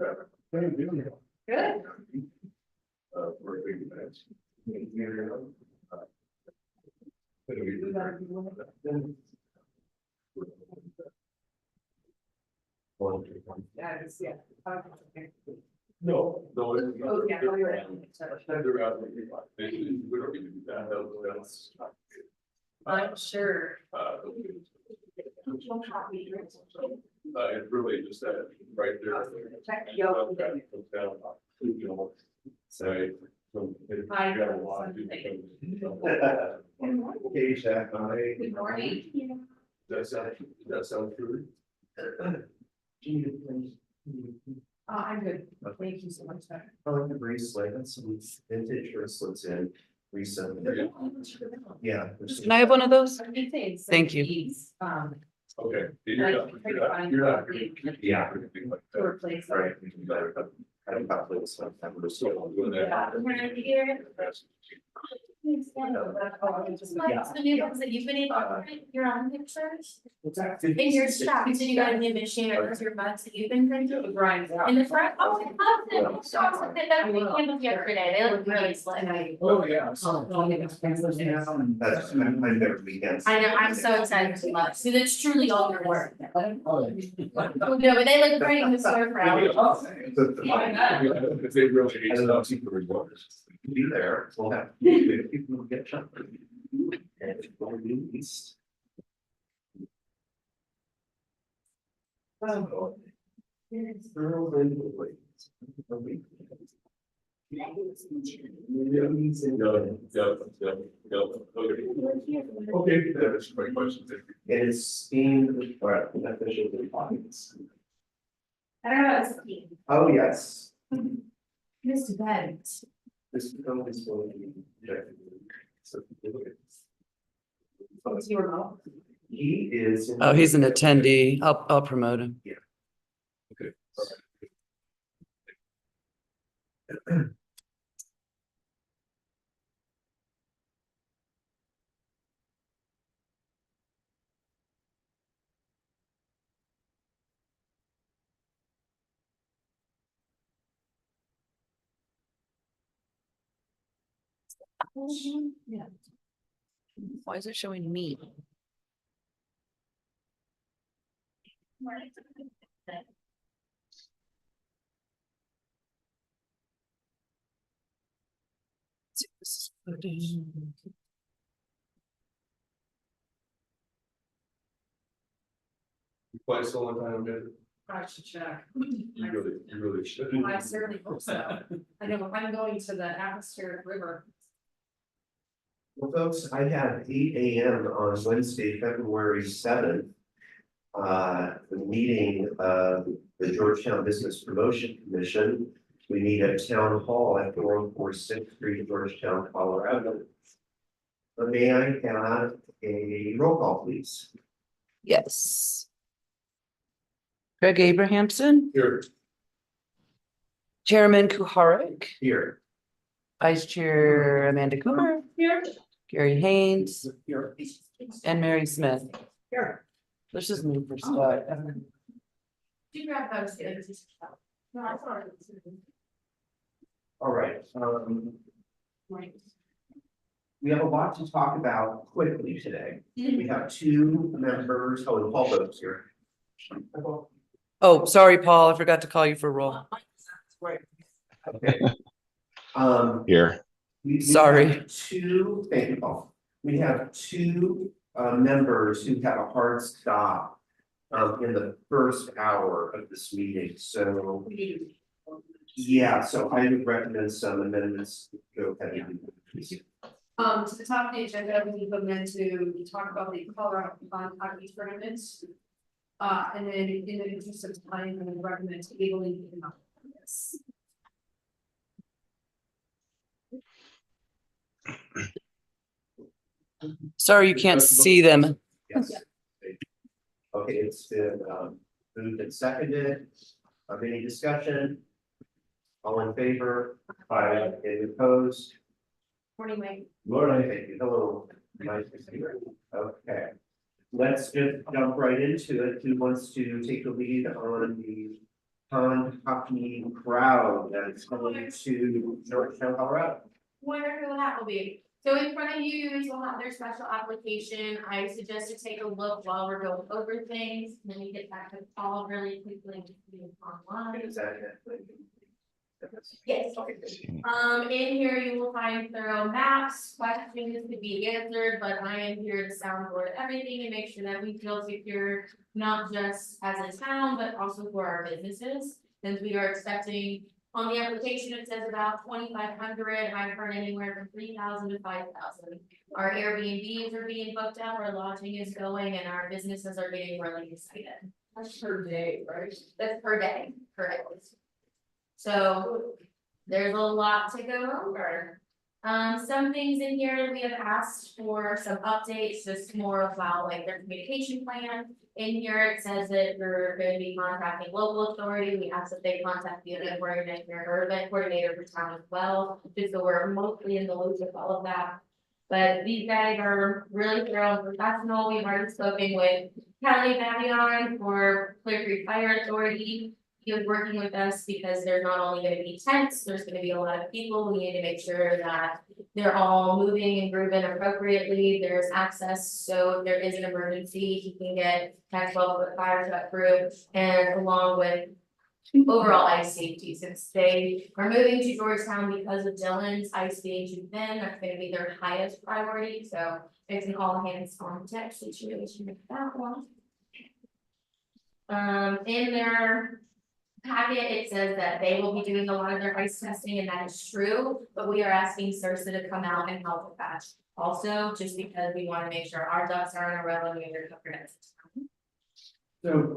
Good. For a big event. Yeah. No. Oh, yeah, oh, you're right. That's. I'm sure. It's really just that right there. Say. Hi. Hey, Jack, hi. Good morning. Does that sound true? I'm good. Thank you so much. I like the bracelet, and some vintage bracelets in recently. Yeah. Can I have one of those? Thank you. Okay. Yeah. To replace. Right. I don't have this one. I'm just still doing that. The new ones that you've been able to print, your own pictures, Exactly. in your stock, so you got a new machine or those your buds that you've been printing. Brian's out. In the front, oh, I love them, stocks like that, that's what came up yesterday, they look really slick. Oh, yeah. That's my favorite weekends. I know, I'm so excited to love, so that's truly all your work. No, but they look great in the store crowd. If they really hate stuff, secret rewards. Be there, we'll have people who get shot. And people will be released. Oh. Girls and boys. Okay, that's my question. It is themed for official audience. I don't know, it's cute. Oh, yes. It's too bad. This film is going to be projected. So. What's your role? He is. Oh, he's an attendee. I'll promote him. Okay. Yeah. Why is it showing me? You play solo time, man? I should check. You really should. I certainly hope so. I know, I'm going to the atmospheric river. Well, folks, I have 8 AM on Wednesday, February 7th. The meeting of the Georgetown Business Promotion Commission. We meet at Town Hall at 404 6th Street, Georgetown, Colorado. May I have a roll call, please? Yes. Greg Abrahamson, Here. Chairman Kuharek, Here. Vice Chair Amanda Cooper, Here. Gary Haynes, Here. and Mary Smith. Here. Let's just move for start. You grab those, no, I thought it was. All right. Right. We have a lot to talk about quickly today. We have two members, and Paul Bo's here. Oh, sorry, Paul. I forgot to call you for roll. Okay. Here. We Sorry. have two, thank you, Paul. We have two members who had a hard stop in the first hour of this meeting, so. Yeah, so I would recommend some amendments. Go ahead. and do them. To the top of the agenda, we meant to talk about the Colorado hockey tournaments. And then in the interest of time, I'm going to recommend tabling this. Sorry, you can't see them. Yes. Okay, it's been moved and seconded. Any discussion? All in favor? Aye. Any opposed? Morning, Mike. Lord, thank you. Hello. Nice to see you. Okay. Let's just jump right into it. Who wants to take the lead on the pond hockey crowd that's coming to Georgetown, Colorado. Wonder who that will be. So in front of you, you'll have their special application. I suggest to take a look while we're going over things, and then we get back to Paul really quickly to see it online. Is that? Yes. In here you will find thorough maps, questions to be answered, but I am here to soundboard everything and make sure that we feel secure, not just as a town, but also for our businesses. Since we are expecting, on the application, it says about 2,500, I've heard anywhere from 3,000 to 5,000. Our Airbnbs are being booked up, our lodging is going, and our businesses are getting really excited. That's per day, right? That's per day, correct. So there's a lot to go over. Some things in here we have asked for some updates, just more about like their communication plan. In here, it says that we're going to be contacting local authority. We asked that they contact the event coordinator or event coordinator for town as well, just so we're mostly in the loop with all of that. But these guys are really thorough and professional. We've already spoken with Kelly Babion for Clear Creek Fire Authority. He was working with us because there's not only gonna be tents, there's gonna be a lot of people. We need to make sure that they're all moving and grooving appropriately. There's access, so if there is an emergency, he can get 10-12 foot fire truck through, and along with overall ice safety, since they are moving to Georgetown because of Dylan's ice being too thin, that's gonna be their highest priority, so it's an all hands on deck situation with that one. In their packet, it says that they will be doing a lot of their ice testing, and that is true, but we are asking CERSA to come out and help with that also, just because we want to make sure our ducks are in a row and we're covered at this time. So,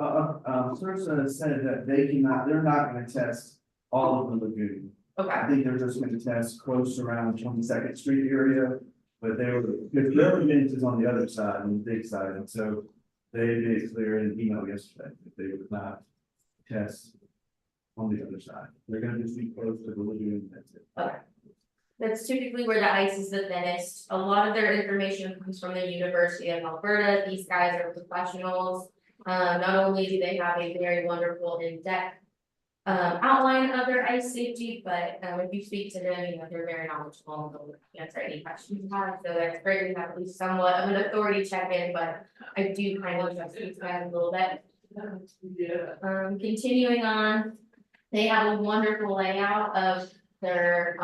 CERSA said that they're not gonna test all of the lagoon. Okay, I think they're just gonna test close around 22nd Street area. But because their event is on the other side, on the big side, and so they made it clear in an email yesterday that they would not test on the other side. They're gonna just be close to the lagoon, that's it. okay. That's typically where the ice is the thinnest. A lot of their information comes from the University of Alberta. These guys are professionals. Not only do they have a very wonderful in-depth outline of their ice safety, but if you speak to them, you know, they're very knowledgeable and they'll answer any questions you have. So that's great. We have at least somewhat of an authority check-in, but I do kind of trust these guys a little bit. Continuing on, they have a wonderful layout of their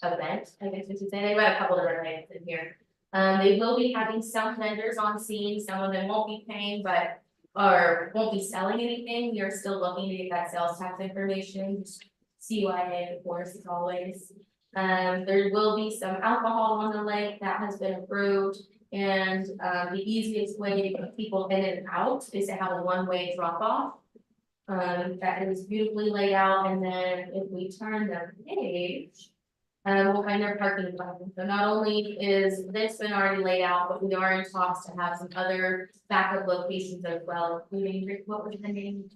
event, I guess we should say. They've got a couple of different events in here. They will be having some vendors on scene. Some of them won't be paying, but or won't be selling anything. We are still looking to get that sales tax information. CYA, of course, as always. There will be some alcohol on the lake that has been approved. And the easiest way to get people in and out is to have a one-way drop off. That is beautifully laid out, and then if we turn the page, we'll find their parking plan. So not only is this been already laid out, but we are in talks to have some other backup locations as well, including what was the name?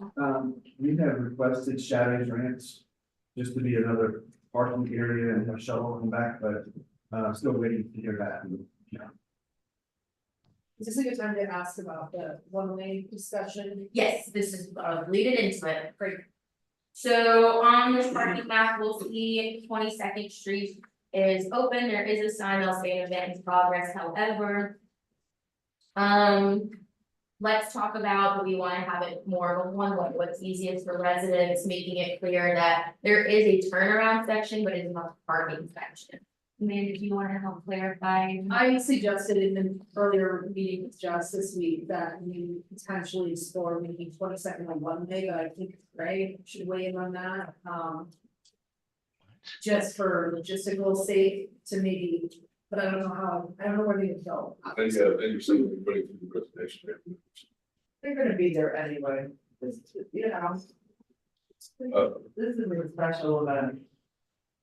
We have requested Shadows Ranch just to be another parking area and have shuttle come back, but still waiting to hear back. Yeah. Is this a good time to ask about the one-way discussion? Yes, this is lead it into it. Great. So on this parking map, we'll see 22nd Street is open. There is a sign that'll say event in progress, however. Let's talk about, do we want to have it more of a one-way, what's easiest for residents, making it clear that there is a turnaround section, but it's not a parking section. Amanda, do you want to help clarify? I suggested in an earlier meeting with Josh this week that we potentially explore making 22nd on one-way, but I think Ray should weigh in on that. Just for logistical sake to maybe, but I don't know how, I don't know where they would go. I think you're saying we're putting through the reservation. They're gonna be there anyway, this, you know. This is a special event.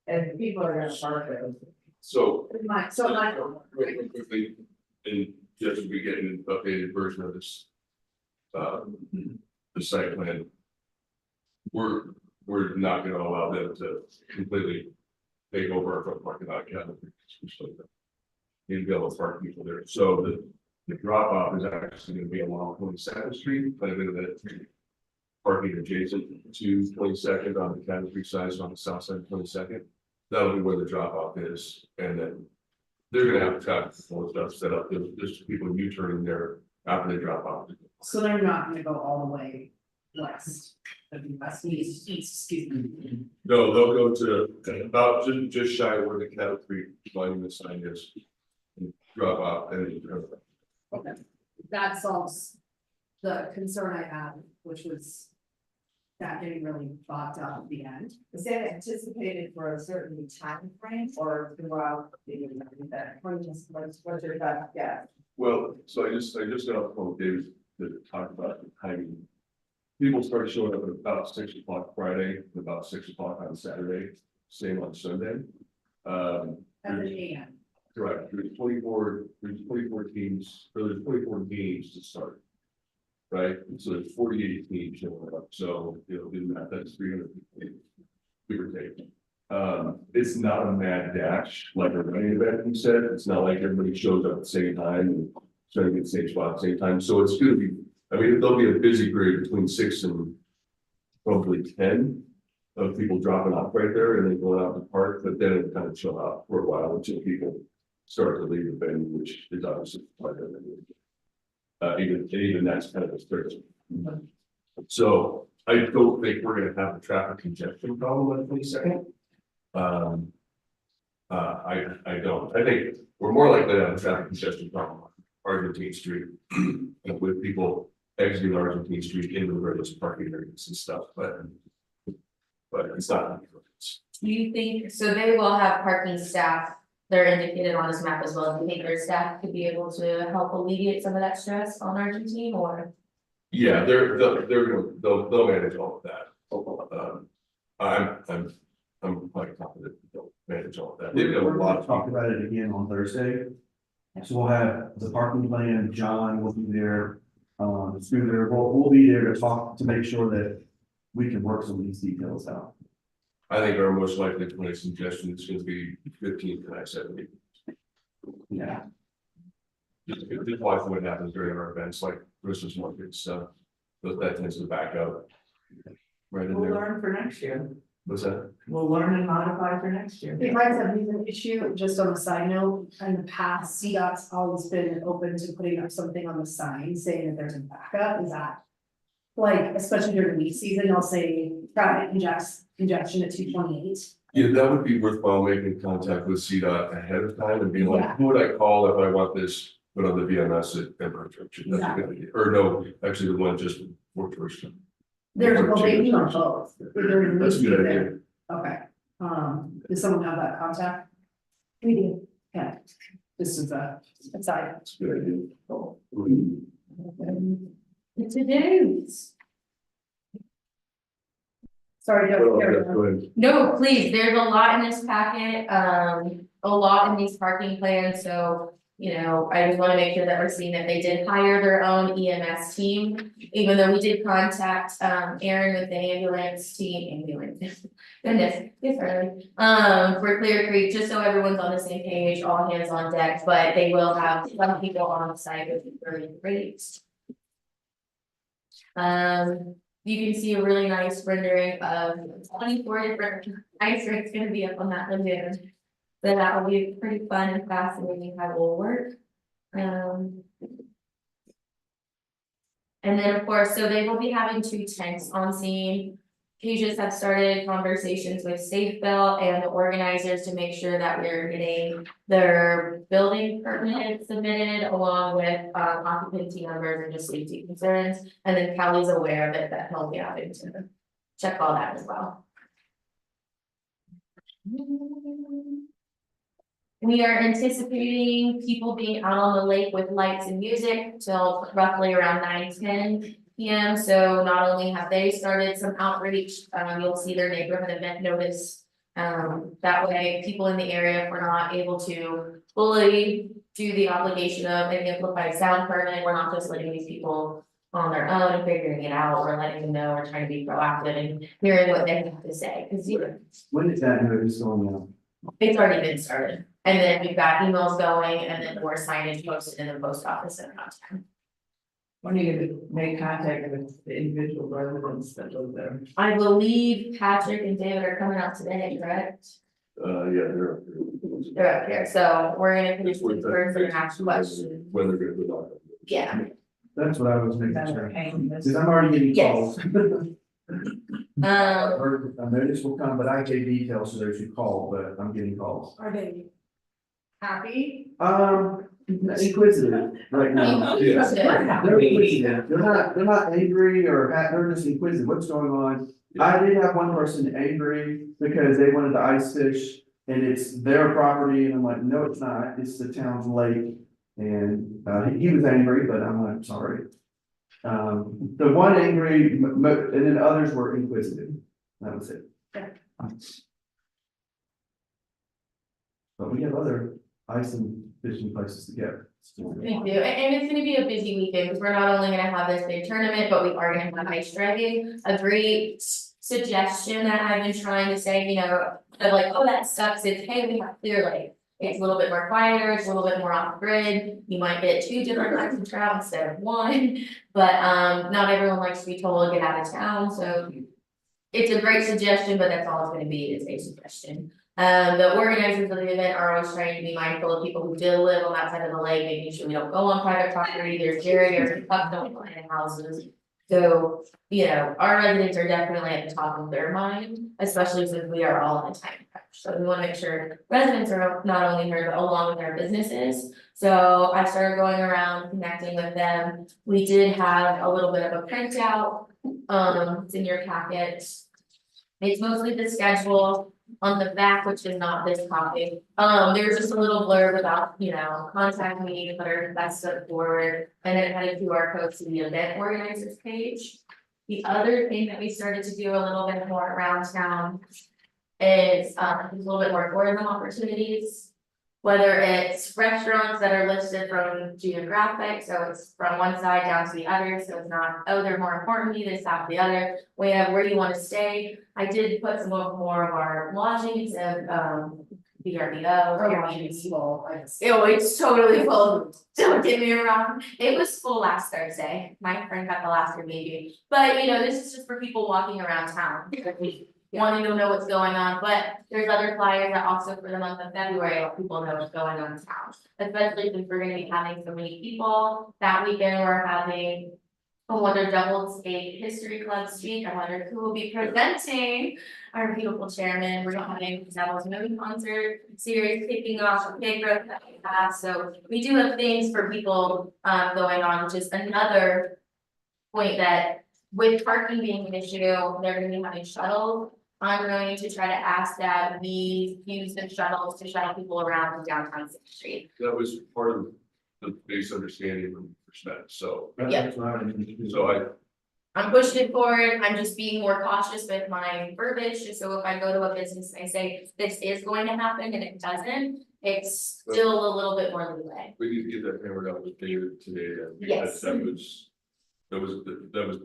And people are gonna park there. So, So my. really quickly, and just to be getting an updated version of this. The site plan. We're not gonna allow them to completely take over our front parking lot. Need to be able to park people there, so the drop off is actually gonna be along 22nd Street, but parking adjacent to 22nd on the Cabot Creek side, so on the south side of 22nd. That'll be where the drop off is, and then they're gonna have traffic control stuff set up, there's people U-turning there after they drop off. So they're not gonna go all the way west, east, excuse me. No, they'll go to about just shy of where the Cabot Creek monument sign is. And drop off and then. Okay. That solves the concern I had, which was that getting really bogged down at the end. Is that anticipated for a certain time frame or throughout the event? What's your best guess? Well, so I just got off the phone with David to talk about the timing. People started showing up at about 6 o'clock Friday, and about 6 o'clock on Saturday, same on Sunday. At the end. Correct, there's 24 teams, or there's 24 games to start. Right, so there's 48 teams showing up, so do that, that's 300 people, give or take. It's not a mad dash like a running event, you said, it's not like everybody shows up at the same time and trying to get the same spot at the same time, so it's gonna be, I mean, there'll be a busy period between 6 and probably 10 of people dropping off right there and then going out to the park, but then it'll kind of chill out for a while until people start to leave the venue, which is obviously part of it. Even that's kind of a stretch. So I don't think we're gonna have a traffic congestion problem on the 22nd. I don't, I think we're more likely to have a traffic congestion problem on Argentine Street. With people exiting Argentine Street into the various parking areas and stuff, but it's not. Do you think, so they will have parking staff, they're indicated on this map as well, do you think their staff could be able to help alleviate some of that stress on Argentine or? Yeah, they'll manage all of that. I'm quite confident they'll manage all of that. They've got a lot of Talk about it again on Thursday. So we'll have the parking plan, John will be there, Scooter, we'll be there to talk, to make sure that we can work some of these details out. I think our most likely point of suggestion is going to be 15 to 70. Yeah. Just watch what happens during our events like Christmas markets, so that tends to back up. Right in We'll there. learn for next year. What's that? We'll learn and modify for next year. If I have an issue, just on a side note, in the past, CDOT's always been open to putting up something on the sign saying that there's a backup, is that? Like, especially during leaf season, they'll say traffic congestion at 228. Yeah, that would be worthwhile making contact with CDOT ahead of time and being like, Yeah. who would I call if I want this put on the VMS at Denver Church? That's a good idea. Or no, actually the one just for first. There's, well, they do on both. During leaf That's a good idea. season. Okay, does someone have that contact? We do. Okay, this is a side. That's a good idea. To-dos. Sorry, Well, don't that's carry on. good. No, please, there's a lot in this packet, a lot in these parking plans, so. You know, I just wanna make sure that we're seeing that they did hire their own EMS team, even though we did contact Aaron with the ambulance team, goodness, it's early. For Clear Creek, just so everyone's on the same page, all hands on deck, but they will have some people on site, which is really great. You can see a really nice rendering of 24 different ice rinks gonna be up on that lagoon. So that will be pretty fun and fascinating how it will work. And then, of course, so they will be having 2 tanks on scene. Pages have started conversations with Safe Bell and the organizers to make sure that we're getting their building permit submitted along with occupancy numbers and just safety concerns. And then Callie's aware of it, that he'll be having to check all that as well. We are anticipating people being out on the lake with lights and music till roughly around 9-10 p.m. So not only have they started some outreach, you'll see their neighborhood event notice. That way, people in the area, if we're not able to fully do the obligation of an amplified sound permit, we're not just letting these people on their own and figuring it out, we're letting them know, we're trying to be proactive and hearing what they have to say, because When is that notice going out? it's already been started. And then we've got emails going and then more signage posted in the post office and around town. When are you gonna make contact with the individual residents that live there? I believe Patrick and David are coming out today, correct? Yeah, they're. They're up here, so we're gonna finish the first and ask questions. When they're gonna go on. Yeah, That's what I was making That sure. are paying this? Cause I'm already getting Yes. calls. Or a notice will come, but I gave details so they should call, but I'm getting calls. Are they happy? Inquisitive right now. Yes. They're inquisitive. They're not angry or they're just inquisitive. What's going on? I did have one person angry because they wanted to ice fish and it's their property and I'm like, no, it's not. It's the town's lake. And he was angry, but I'm like, sorry. The one angry, and then others were inquisitive. That was it. But we have other ice and fishing places to go. thank you, and it's gonna be a busy weekend, because we're not only gonna have this big tournament, but we are gonna have ice dragging. A great suggestion that I've been trying to say, you know, of like, oh, that sucks, it's, hey, we have Clear Lake. It's a little bit more quieter, it's a little bit more off grid, you might get 2 different types of trout instead of 1. But not everyone likes to be told to get out of town, so. It's a great suggestion, but that's all it's gonna be, is a suggestion. The organizers of the event are always trying to be mindful of people who do live on that side of the lake, making sure we don't go on private property, there's barriers, and pups don't go in houses. So, you know, our residents are definitely at the top of their mind, especially since we are all in a time crunch. So we wanna make sure residents are not only heard, but along with their businesses. So I started going around connecting with them. We did have a little bit of a printout, it's in your packet. It's mostly the schedule. On the back, which is not this copy, there's just a little blurb about, you know, contact me, put our best foot forward, and then it had a QR code to the event organizers page. The other thing that we started to do a little bit more around town is a little bit more tourism opportunities. Whether it's restaurants that are listed from geographic, so it's from one side down to the other, so it's not, oh, they're more important to me, this, that, the other. We have where do you wanna stay? I did put some more of our lodgings and VRBO. Airbnb's full, Oh, it's totally full, don't get me wrong, it was full last Thursday, my friend got the last Airbnb. But you know, this is just for people walking around town, wanting to know what's going on, but there's other flyers that also for the month of February, let people know what's going on in town. Especially since we're gonna be having so many people, that weekend we're having a Wonder Double Skate History Club speak, I wonder who will be presenting. Our beautiful chairman, we're having Devil's Movie Concert series kicking off a big growth that we have, so we do have things for people going on, which is another point that with parking being an issue, they're gonna be having shuttles. I'm going to try to ask that we use the shuttles to shuttle people around downtown Sixth Street. That was part of the base understanding from respect, so, Yeah. That's what I would do. so I'm pushing it forward, I'm just being more cautious with my verbiage, just so if I go to a business and I say this is going to happen and it doesn't, it's still a little bit more leeway. we need to get that hammered out with David today, and Yes. that was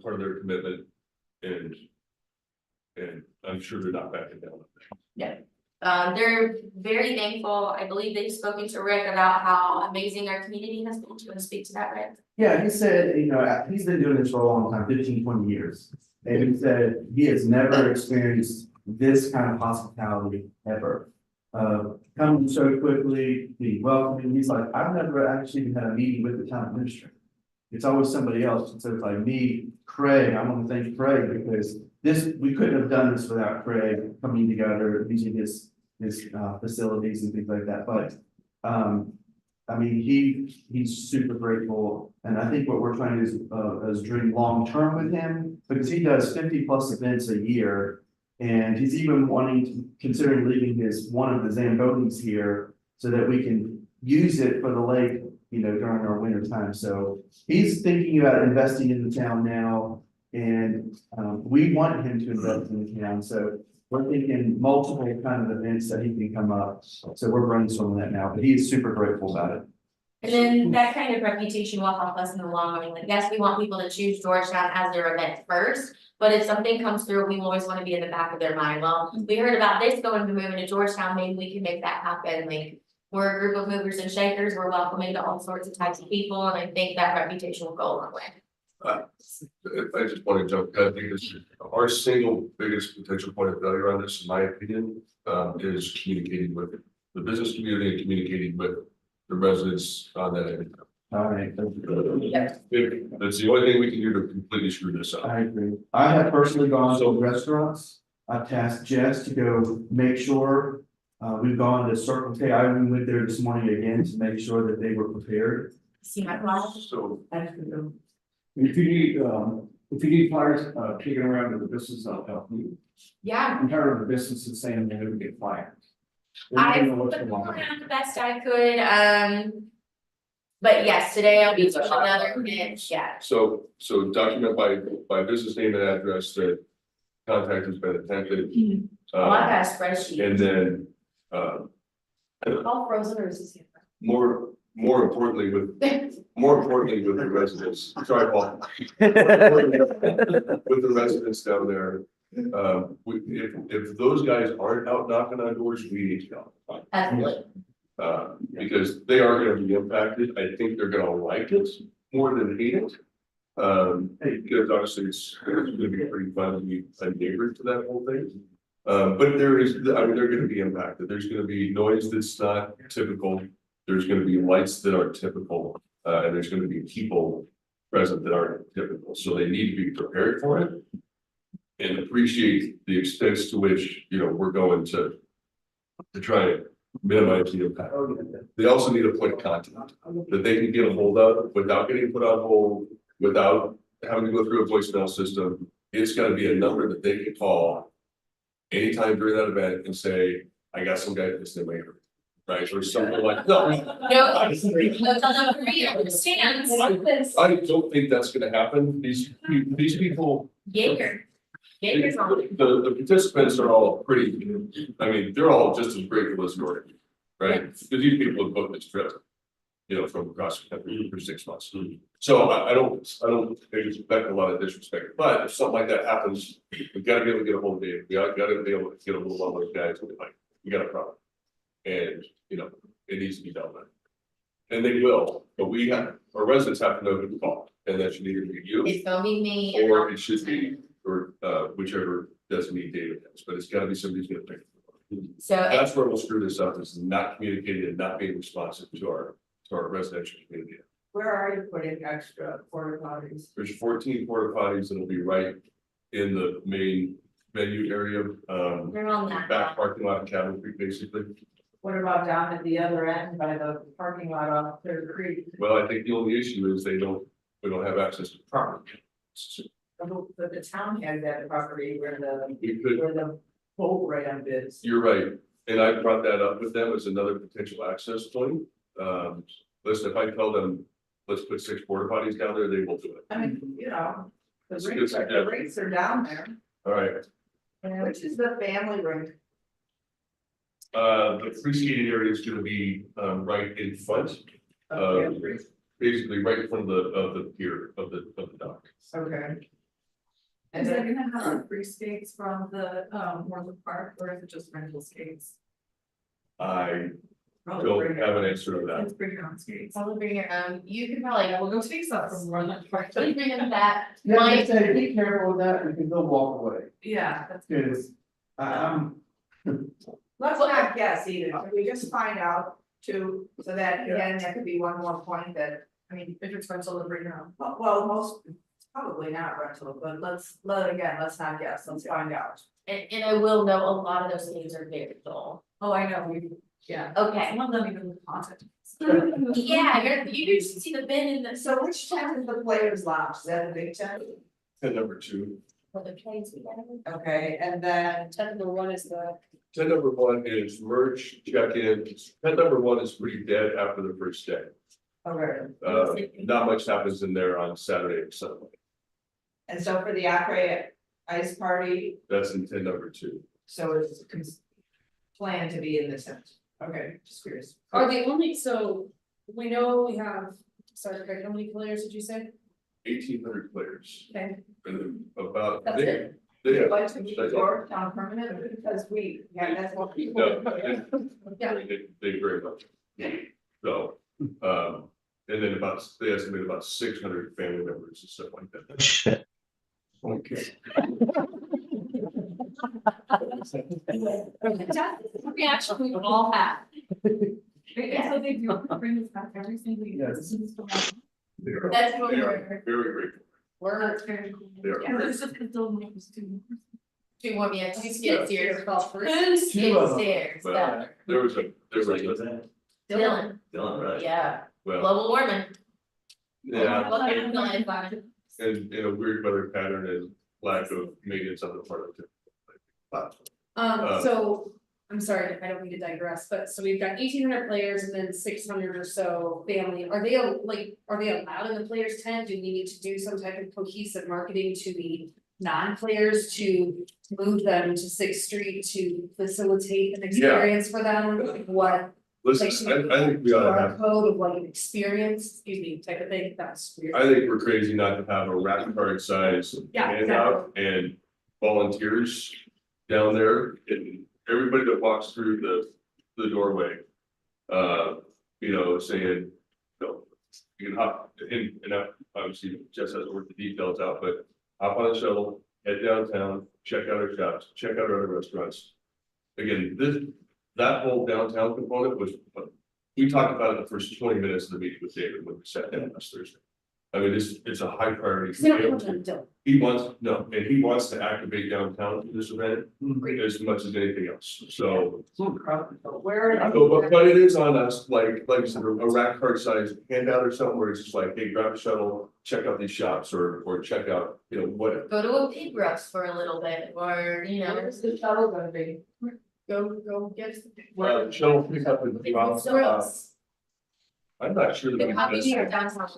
part of their commitment, and I'm sure they're not backing down. They're very thankful, I believe they've spoken to Rick about how amazing our community has been. Do you want to speak to that, Rick? Yeah, he said, you know, he's been doing this for a long time, 15, 20 years. And he said he has never experienced this kind of hospitality ever. Coming so quickly, being welcoming, he's like, I've never actually even had a meeting with the town administrator. It's always somebody else, and so it's like me, Craig, I want to thank Craig because we couldn't have done this without Craig coming together, using his facilities and things like that, but I mean, he's super grateful, and I think what we're trying to do is dream long-term with him, because he does 50+ events a year. And he's even considering leaving one of the Zambonis here, so that we can use it for the lake, you know, during our winter time, so he's thinking about investing in the town now. And we want him to invest in the town, so we're thinking multiple kind of events that he can come up, so we're brainstorming that now, but he is super grateful about it. And then that kind of reputation will help us in the long run, like, yes, we want people to choose Georgetown as their event first. But if something comes through, we always want to be in the back of their mind, well, we heard about this going to moving to Georgetown, maybe we can make that happen, like. We're a group of movers and shakers, we're welcoming to all sorts of types of people, and I think that reputation will go a long way. I just want to jump, I think this, our single biggest potential point of failure on this, in my opinion, is communicating with the business community and communicating with the residents on that end. All right, That's the only thing we can do to completely screw this up. I agree. I have personally gone to restaurants. I've tasked Jess to go make sure, we've gone to Circle K. I went there this morning again to make sure that they were prepared. See my file? So, If you need flyers, taken around to the business, I'll help you. Yeah, I'm tired of the businesses saying they're gonna get flyers. I They don't know put what's going on. around the best I could, but yes, today I'll be doing another hit, yeah. so document by business name and address that contact has been attempted. Oh, I got a spreadsheet. And then, All frozen or is this? more importantly with the residents, sorry, Paul. With the residents down there, if those guys aren't out knocking on doors, we need to go. Absolutely. Because they are gonna be impacted, I think they're gonna like it more than hate it. Because obviously it's gonna be pretty fun to be a neighbor to that whole thing. But there is, I mean, they're gonna be impacted, there's gonna be noise that's not typical. There's gonna be lights that aren't typical, and there's gonna be people present that aren't typical, so they need to be prepared for it. And appreciate the extent to which, you know, we're going to try and minimize the impact. They also need a point of contact that they can get a hold of without getting put on hold, without having to go through a voicemail system. It's gotta be a number that they can call anytime during that event and say, I got some guy that's in my area. Right, or something like, no. No, that's not for me, I understand. I don't think that's gonna happen. These people, Jaeger's on. the participants are all pretty, I mean, they're all just as grateful as Nordic. Right, because these people have booked this trip, you know, from across the country for 6 months. So I don't expect a lot of disrespect, but if something like that happens, we gotta be able to get a hold of Dave. We gotta be able to get a hold of all those guys and be like, we got a problem. And, you know, it needs to be dealt with. And they will, but our residents have to know who to call, and that should either be you, It's gonna be me. or it should be, or whichever designee David has, but it's gotta be somebody who's gonna pick. So, That's where we'll screw this up, is not communicating and not being responsive to our residential community. Where are you putting extra porta potties? There's 14 porta potties that'll be right in the main venue area, we're on that. back parking lot of Cabin Creek, basically. What about down at the other end by the parking lot off Clear Creek? Well, I think the only issue is we don't have access to property. But the town has that property where We could, the boat ramp is. you're right, and I brought that up with them as another potential access point. Listen, if I tell them, let's put 6 porta potties down there, they will do it. I mean, you know, It's the good rates suggestion. are down there. All right, Which is the family rink? the free skating area is gonna be, right in front, basically right in front of the pier, of the dock. Okay. Is that gonna have free skates from the Morland Park, or is it just rental skates? I don't have an answer to that. Let's bring your own skates. Probably bring your own, you could probably, We'll go take some from Morland Park. probably bring them that. Yeah, Mike, just say, be careful with that, because they'll walk away. Yeah, that's. Because Let's not guess either. Can we just find out too, so that again, that could be one more point that, I mean, If it's rental, then bring your own. well, most, probably not rental, but let's not guess, let's find out. and I will know a lot of those things are very dull. Oh, I know, yeah. Okay, Some of them even with content. yeah, you should see the bin in the, So which tent is the players lounge? Is that a big tent? And number 2. for the trains we got. Okay, and then Tent number one is the. Tent number 1 is merch, check-in. Tent number 1 is pretty dead after the first day. okay, Not much happens in there on Saturday and Sunday. and so for the Acre ice party, That's in tent number 2. so it's planned to be in this tent. Okay, just curious. Are they only, so we know we have, sorry, Craig, how many players did you say? 1,800 players. Okay. And about, That's it? they have, Like to be your town permanent, because that's what people. no, they very much. So, And then they estimate about 600 family members and stuff like that. Shit. Okay. Reaction we would all have. So they do bring this back every single year. Yes. This is the one. That's what They are we're, very grateful. That's very cool. They are. Yeah, it's just because they'll make us do. two more, yeah, two skid steers. Call for it. Two skid of them. steers, Well, yeah. There was a, Dylan, Dylan, right? yeah, well, global warming. yeah, Look at the environment. and in a weird weather pattern and lack of maintenance on the part of it. So, I'm sorry, I don't mean to digress, but so we've got 1,800 players and then 600 or so family, are they allowed in the players tent? Do we need to do some type of cohesive marketing to the non-players to move them to Sixth Street to facilitate an experience for them? Like what? Listen, I think we ought to have, Code of like an experience, excuse me, type of thing, that's weird. I think we're crazy not to have a rapid card size Yeah, handout and volunteers down there and everybody that walks through the doorway. You know, saying, you know, you can hop in and out, obviously Jess has to work the details out, but hop on a shuttle, head downtown, check out our shops, check out our other restaurants. Again, that whole downtown component was, we talked about it the first 20 minutes of the meeting with David when we sat down last Thursday. I mean, it's a high priority. Cause they don't have them to He wants to activate downtown for this event as much as anything else, so. Where? But it is on us, like I said, a rack card size handout or something where it's just like, hey, grab a shuttle, check out these shops or check out, you know, what. Go to a pig roast for a little bit, or, you know. Where's the shuttle gonna be? go get. Shuttle pick up and drop, I'm not sure. that How we many are can- downtown?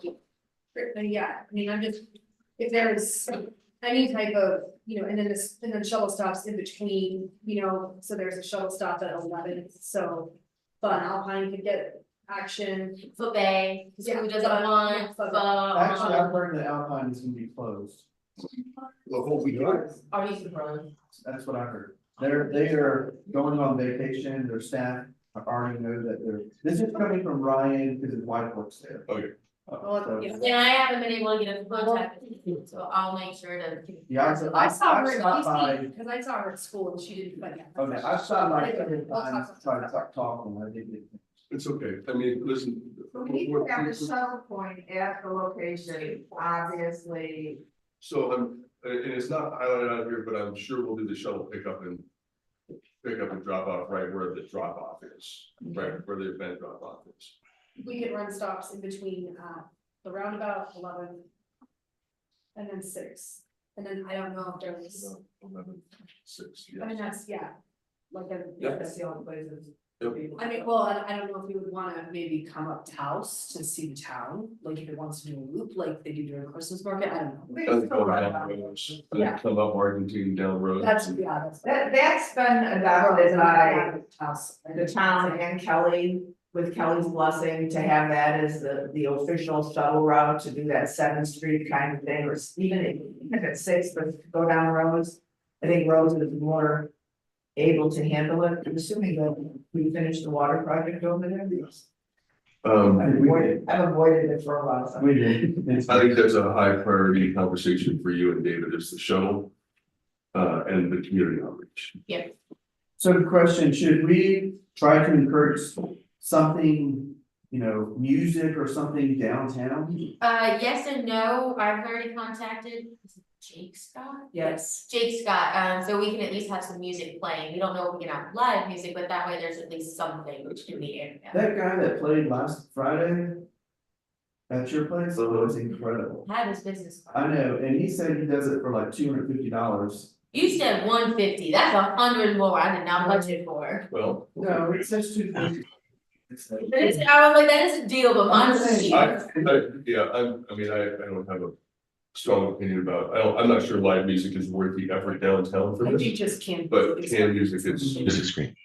Yeah, I mean, I'm just, if there's any type of, you know, and then shuttle stops in between, you know, so there's a shuttle stop at 11, so. Fun Alpine could get action. Foot Bay, Yeah, who doesn't but- want, but- Actually, I've heard that Alpine is gonna be closed. The whole weekend. are you surprised? That's what I heard. They are going on vacation, their staff already know that this is coming from Ryan, because his wife works there. Okay. Oh, yeah. And I haven't been able to get in contact with you, so I'll make sure to. Yeah, I saw her I've stopped by, in DC, cause I saw her at school and she didn't, but yeah. okay, I've stopped by several We'll talk times, about trying to that. talk to them, I didn't. It's okay, I mean, listen. We need to have a shuttle point at the location, obviously. So and it's not highlighted out here, but I'm sure we'll do the shuttle pickup and drop off right where the drop off is, right where the event drop off is. We could run stops in between, the roundabout 11. And then 6, and then I don't know if there's, 11, 6, I mean, yeah. that's, yeah. Like a. Yeah. That's the only places. Yep. I mean, well, I don't know if you would wanna maybe come up to house to see the town, like if it wants to do a loop like they do during Christmas market, I don't know. Doesn't go down roads, doesn't come up Argentine down roads. That's, that's. That's been adopted by House. the town and Kelly, with Kelly's blessing, to have that as the official shuttle route to do that 7th Street kind of thing, or even if it's 6th, but to go down roads. I think roads is more able to handle it, I'm assuming that we finished the water project over there. I've avoided it for a while. So. We did. I think that's a high priority conversation for you and David, is the shuttle. And the community outreach. So the question, should we try to encourage something, you know, music or something downtown? Yes and no, I've already contacted, is it Jake Scott? Yes. Jake Scott, so we can at least have some music playing, we don't know if we can have live music, but that way there's at least something in the area. That guy that played last Friday at your place, it was incredible. Have his business I card. know, and he said he does it for like $250. You said 150, that's 100 more, I did not budget for. Well. No, it says 250. I was like, that is a deal, but mine's I'm saying- cheap. I mean, I don't have a strong opinion about, I'm not sure live music is worth the effort downtown for I think this, just can't. but can music is. Music screen.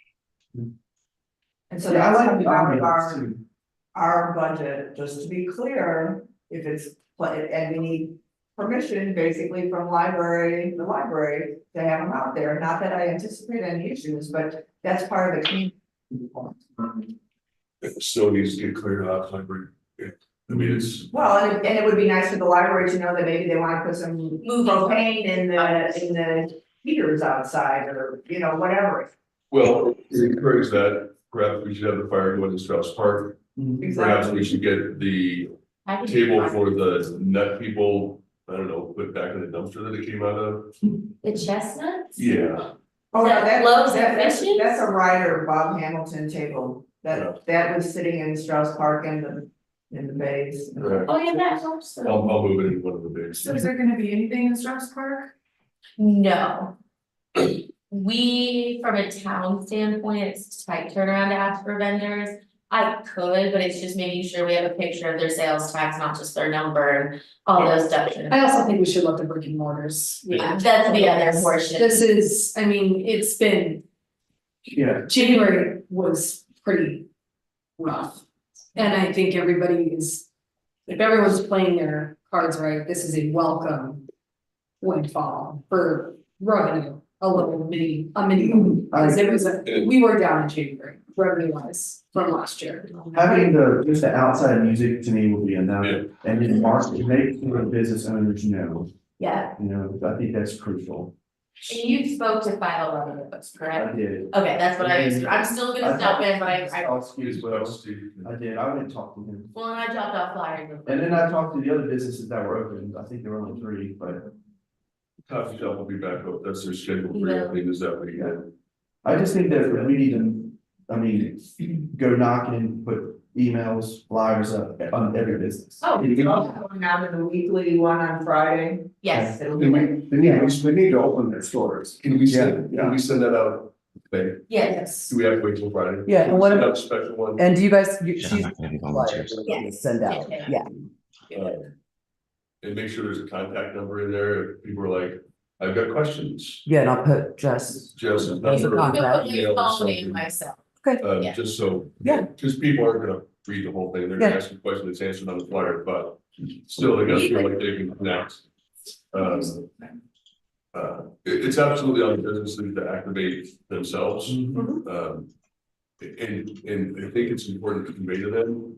And so Yeah, I that's like the coming out of ambiance too. our budget, just to be clear, if it's, and we need permission basically from the library to have them out there, not that I anticipate any issues, but that's part of the community. It still needs to get cleared out, library. I mean, it's, Well, and it would be nice for the library to know that maybe they wanna put some propane in the heaters outside or, you know, whatever. well, to encourage that, perhaps we should have the fire going in Strauss Park. Perhaps we should get the table for the nut people, I don't know, put back in the dumpster that it came out of. The chestnuts? Yeah, Oh, no, That loaves and fishes? that's a Ryder Bob Hamilton table, that was sitting in Strauss Park in the bays. right. Oh, yeah, that helps. I'll move it in one of the bigs. So is there gonna be anything in Strauss Park? No. We, from a town standpoint, it's tight turnaround to ask for vendors. I could, but it's just making sure we have a picture of their sales tax, not just their number and all those stuff. I also think we should look at brick and mortars. Yeah, that's the other portion. This is, I mean, it's been, Yeah, January was pretty rough. And I think everybody is, if everyone's playing their cards right, this is a welcome windfall for revenue, a mini, because it was, we were down in January, revenue wise, from last year. having just the outside music to me will be enough, and then make the business owners know, Yeah, you know, I think that's crucial. and you spoke to 511 books, I correct? did. Okay, that's what I used to, I'm still gonna stop in, but I, Excuse me, Steve. I did, I went and talked to him, well, and I dropped off flyers. and then I talked to the other businesses that were open, I think there were only 3, but Coffee shop will be back up, that's their schedule for everything, is that weekend. I just think that we need to, I mean, go knocking, put emails, flyers up on every business. Oh, Going out in the weekly one on Friday. yes, It'll They be need, they need to open their stores. Can we send- can we send that out today? yes, Do we have to wait till Friday? Yeah, Can and we what send ab- out a special one? And do you guys, I'm she's not gonna be volunteers. Yes. send out, Yeah. yeah. And make sure there's a contact number in there, if people are like, I've got questions. Yeah, and I'll put Jess. Just. There's a contact. Email or call me something. myself. Yeah. Just so. Yeah. Cause people aren't gonna read the whole thing, they're gonna Yeah. ask a question that's answered on the flyer, but still, they gotta feel like they can connect. It's absolutely on businesses to activate themselves. And I think it's important to convey to them,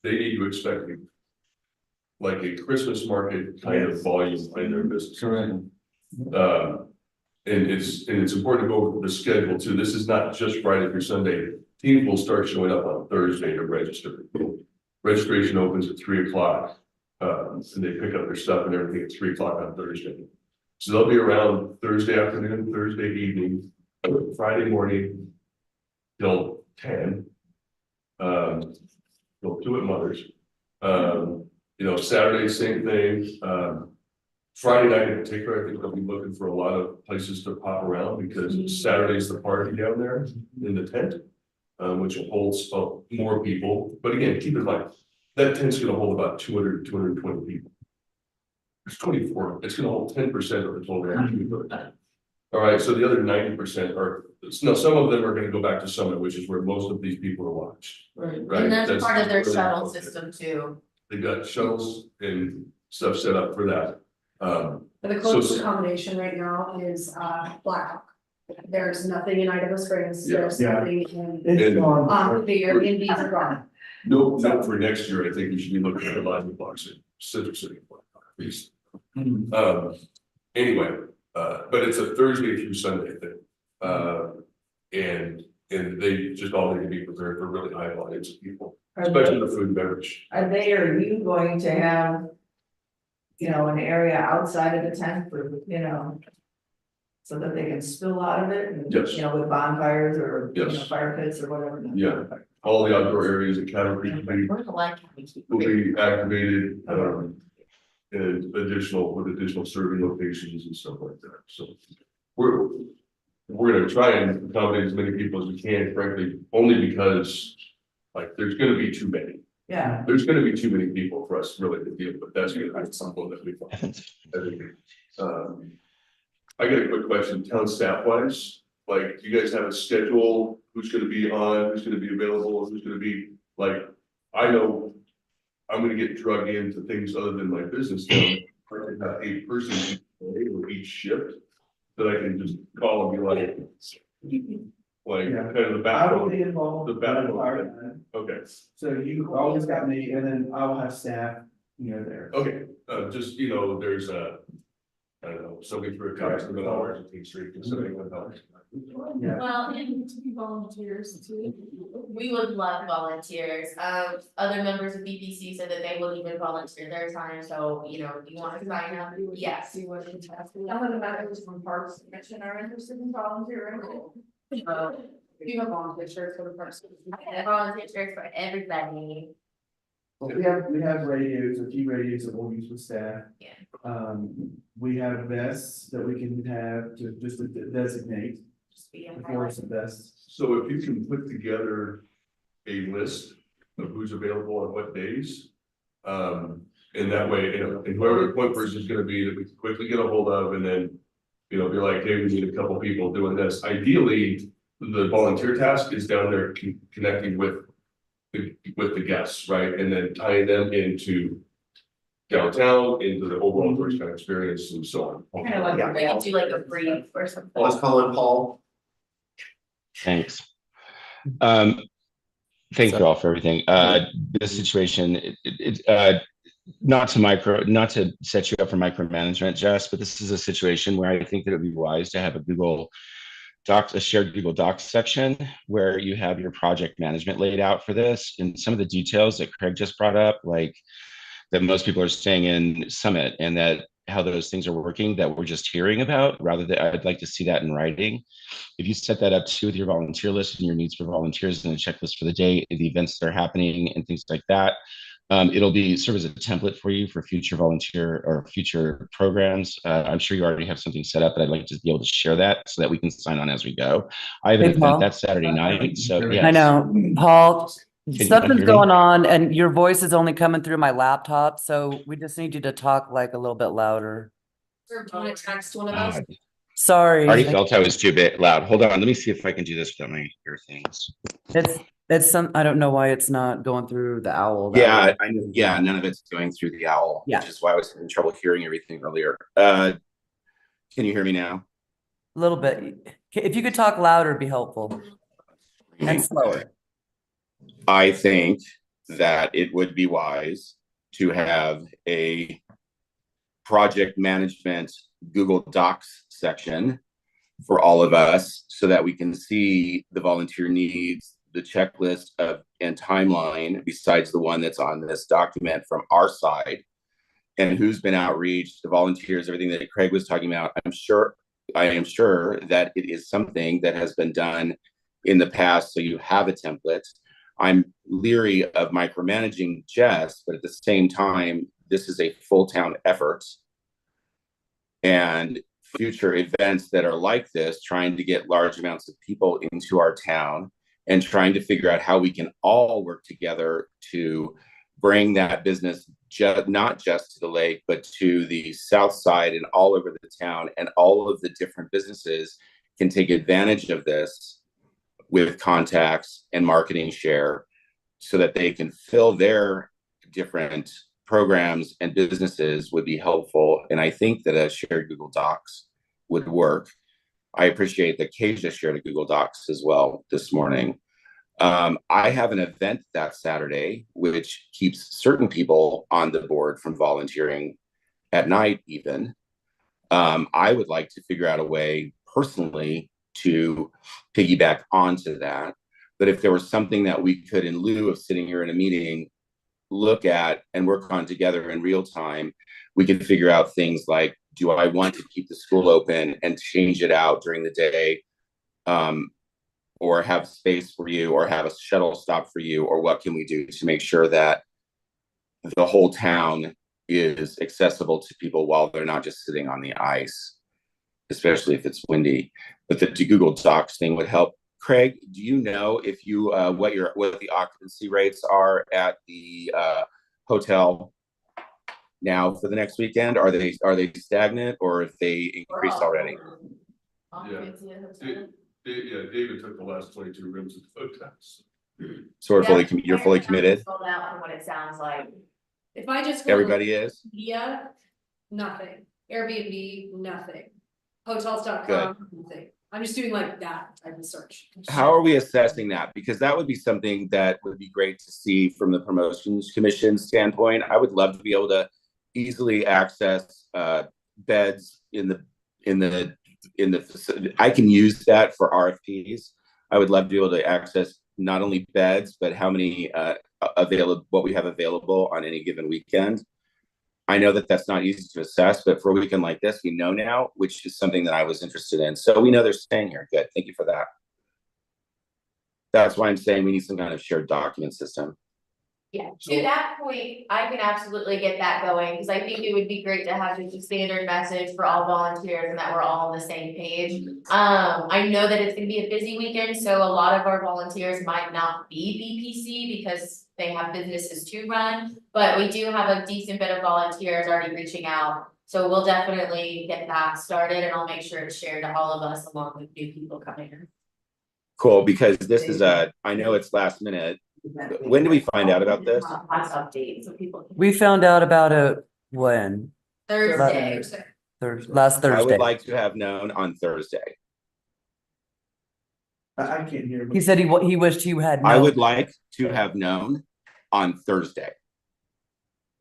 they need to expect like a Christmas market kind of volume in their business. Correct. And it's important to go over the schedule too. This is not just Friday through Sunday. Teams will start showing up on Thursday to register. Registration opens at 3 o'clock. And they pick up their stuff and everything at 3 o'clock on Thursday. So they'll be around Thursday afternoon, Thursday evening, Friday morning till 10. They'll do it mothers. You know, Saturday, same thing. Friday night in particular, I think they'll be looking for a lot of places to pop around because Saturday's the party down there in the tent. Which holds more people, but again, keep in mind, that tent's gonna hold about 200, 220 people. It's 24, it's gonna hold 10% of the total. All right, so the other 90% are, no, some of them are gonna go back to Summit, which is where most of these people are watched. Right. And that's part of their really shuttle important. system too. They got shuttles and stuff set up for that. But the closest accommodation right now is Blackhawk. There's nothing in Idaho Springs, there's Yeah. nothing in, It's gone. the Airbnbs are gone. No, for next year, I think we should be looking at the live blocks in Citrus City. At least. Anyway, but it's a Thursday through Sunday thing. And they just all need to be prepared for really high volumes of people, especially the food and beverage. Are you going to have, you know, an area outside of the tent for, you know, so that they can spill out of it and, Yes. you know, with bonfires or, you know, Yes. fire pits or whatever? Yeah. All the outdoor areas at Cattle Creek We're gonna like how we keep. will be activated, and additional serving locations and stuff like that, so. We're gonna try and accommodate as many people as we can, frankly, only because, like, there's gonna be too many. Yeah, There's gonna be too many people for us really to deal with, that's gonna be something that we. I got a quick question, town staff wise, like, do you guys have a schedule, who's gonna be on, who's gonna be available, who's gonna be, like, I know. I'm gonna get drug into things other than my business now, I can have 8 persons or each shift, that I can just call and be like. like Yeah. kind of the I will be backbone, involved. the backbone. Part-time. okay, So you always got me, and then I'll have staff, there. okay, just, there's I don't know, somebody threw a customer on Argentine Street, and somebody would help. Yeah. Well, and To be volunteers too. we would love volunteers. Other members of BPC said that they will even volunteer their time, so, if you wanna sign up, yes. See what the task is. Some of the members from Parks and Commission are interested in volunteering. Do you have volunteer shirts for the person? Volunteer shirts for everybody. Well, we have radios, a few radios that we'll use with staff. Yeah. We have vests that we can have to just to designate Just be a the force of vests. So if you can put together a list of who's available on what days. And that way, and whoever the point person is gonna be, that we can quickly get a hold of, and then. Be like, hey, we need a couple people doing this. Ideally, the volunteer task is down there connecting with the guests, right? And then tying them into downtown, into the overall tourist kind of experience and so on. Kind of like, Yeah. We could do like a brief or something. Let's call in Paul. Thanks. Thank you all for everything. This situation, not to set you up for micromanagement, Jess, but this is a situation where I think that it would be wise to have a shared Google Docs section where you have your project management laid out for this, and some of the details that Craig just brought up, like that most people are staying in Summit, and that how those things are working that we're just hearing about, rather than I'd like to see that in writing. If you set that up too with your volunteer list and your needs for volunteers and a checklist for the day, the events that are happening and things like that, it'll serve as a template for you for future volunteer or future programs. I'm sure you already have something set up, but I'd like to be able to share that so that we can sign on as we go. I have an Hey, event Paul. that Saturday night, so yes. I know, Paul, you something's hear me? going on and your voice is only coming through my laptop, so we just need you to talk like a little bit louder. Or do you want to text one of us? God, Sorry. I already felt I was too loud. Hold on, let me see if I can do this without my ear things. It's I don't know why it's not going through the owl. Yeah, none of it's going through the owl, Yeah. which is why I was having trouble hearing everything earlier. Can you hear me now? A little bit. If you could talk louder, it'd be helpful. And slower. I think that it would be wise to have a project management Google Docs section for all of us so that we can see the volunteer needs, the checklist and timeline besides the one that's on this document from our side, and who's been outreached, the volunteers, everything that Craig was talking about. I am sure that it is something that has been done in the past, so you have a template. I'm leery of micromanaging Jess, but at the same time, this is a full town effort. And future events that are like this, trying to get large amounts of people into our town and trying to figure out how we can all work together to bring that business not just to the lake, but to the south side and all over the town, and all of the different businesses can take advantage of this with contacts and marketing share so that they can fill their different programs and businesses would be helpful. And I think that a shared Google Docs would work. I appreciate that Kay just shared a Google Docs as well this morning. I have an event that Saturday, which keeps certain people on the board from volunteering at night even. I would like to figure out a way personally to piggyback onto that. But if there was something that we could, in lieu of sitting here in a meeting, look at and work on together in real time, we could figure out things like, do I want to keep the school open and change it out during the day? Or have space for you, or have a shuttle stop for you, or what can we do to make sure that the whole town is accessible to people while they're not just sitting on the ice, especially if it's windy. But the Google Docs thing would help. Craig, do you know if you what the occupancy rates are at the hotel now for the next weekend? Are they stagnant, or if they increased already? Yeah, David took the last 22 rooms at the hotels. So you're fully committed? Sold out from what it sounds like. If I just. go Everybody is? Media, nothing. Airbnb, nothing. Hotels.com, nothing. I'm just doing like that type of search. How are we assessing that? Because that would be something that would be great to see from the promotions commission standpoint. I would love to be able to easily access beds in the facility. I can use that for RFPs. I would love to be able to access not only beds, but how many what we have available on any given weekend. I know that that's not easy to assess, but for a weekend like this, we know now, which is something that I was interested in. So we know they're staying here. Good. Thank you for that. That's why I'm saying we need some kind of shared document system. Yeah, to that point, I can absolutely get that going, because I think it would be great to have just a standard message for all volunteers and that we're all on the same page. I know that it's gonna be a busy weekend, so a lot of our volunteers might not be BPC because they have businesses to run, but we do have a decent bit of volunteers already reaching out. So we'll definitely get that started, and I'll make sure it's shared to all of us along with new people coming in. Cool, because this is I know it's last minute. When do we find out about this? Last update, so people can. We found out about it when? Thursday. Last I Thursday. would like to have known on Thursday. I can't hear. He said he wished he had I known. would like to have known on Thursday.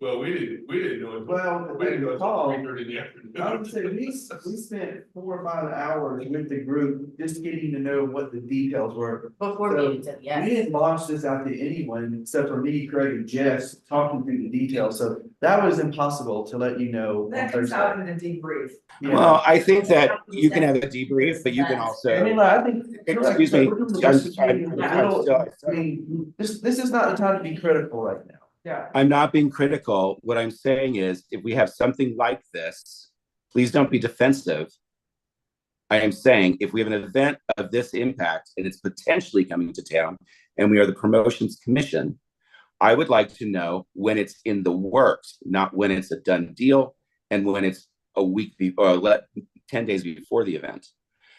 Well, we didn't know it. Well, We didn't know it Paul, until 3:30 in the afternoon. I would say we spent 4 or 5 hours with the group, just getting to know what the details were. Before So, meetings, yeah. We didn't launch this out to anyone except for me, Craig, and Jess talking through the details, so that was impossible to let you know. on That comes Thursday. out in a debrief. Yeah. Well, I think that you can have a debrief, but you can I mean, also, I think. excuse me, I'm still, I mean, this is not the time to be critical right now. Yeah. I'm not being critical. What I'm saying is, if we have something like this, please don't be defensive. I am saying, if we have an event of this impact and it's potentially coming to town, and we are the promotions commission, I would like to know when it's in the works, not when it's a done deal, and when it's a week or 10 days before the event.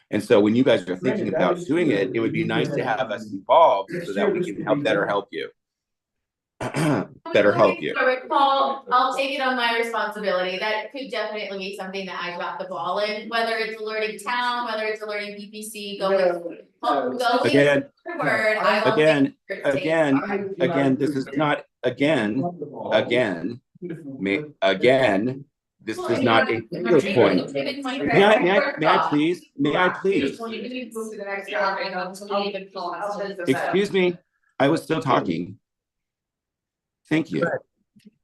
And so when you guys are thinking about doing it, it would be nice to have us involved so that we can better help you. Better help you. Paul, I'll take it on my responsibility. That could definitely be something that I dropped the ball in, whether it's alerting town, whether it's alerting BPC, going Again, forward. again, this is not, again, this is not a English point. May I please? Excuse me, I was still talking. Thank you.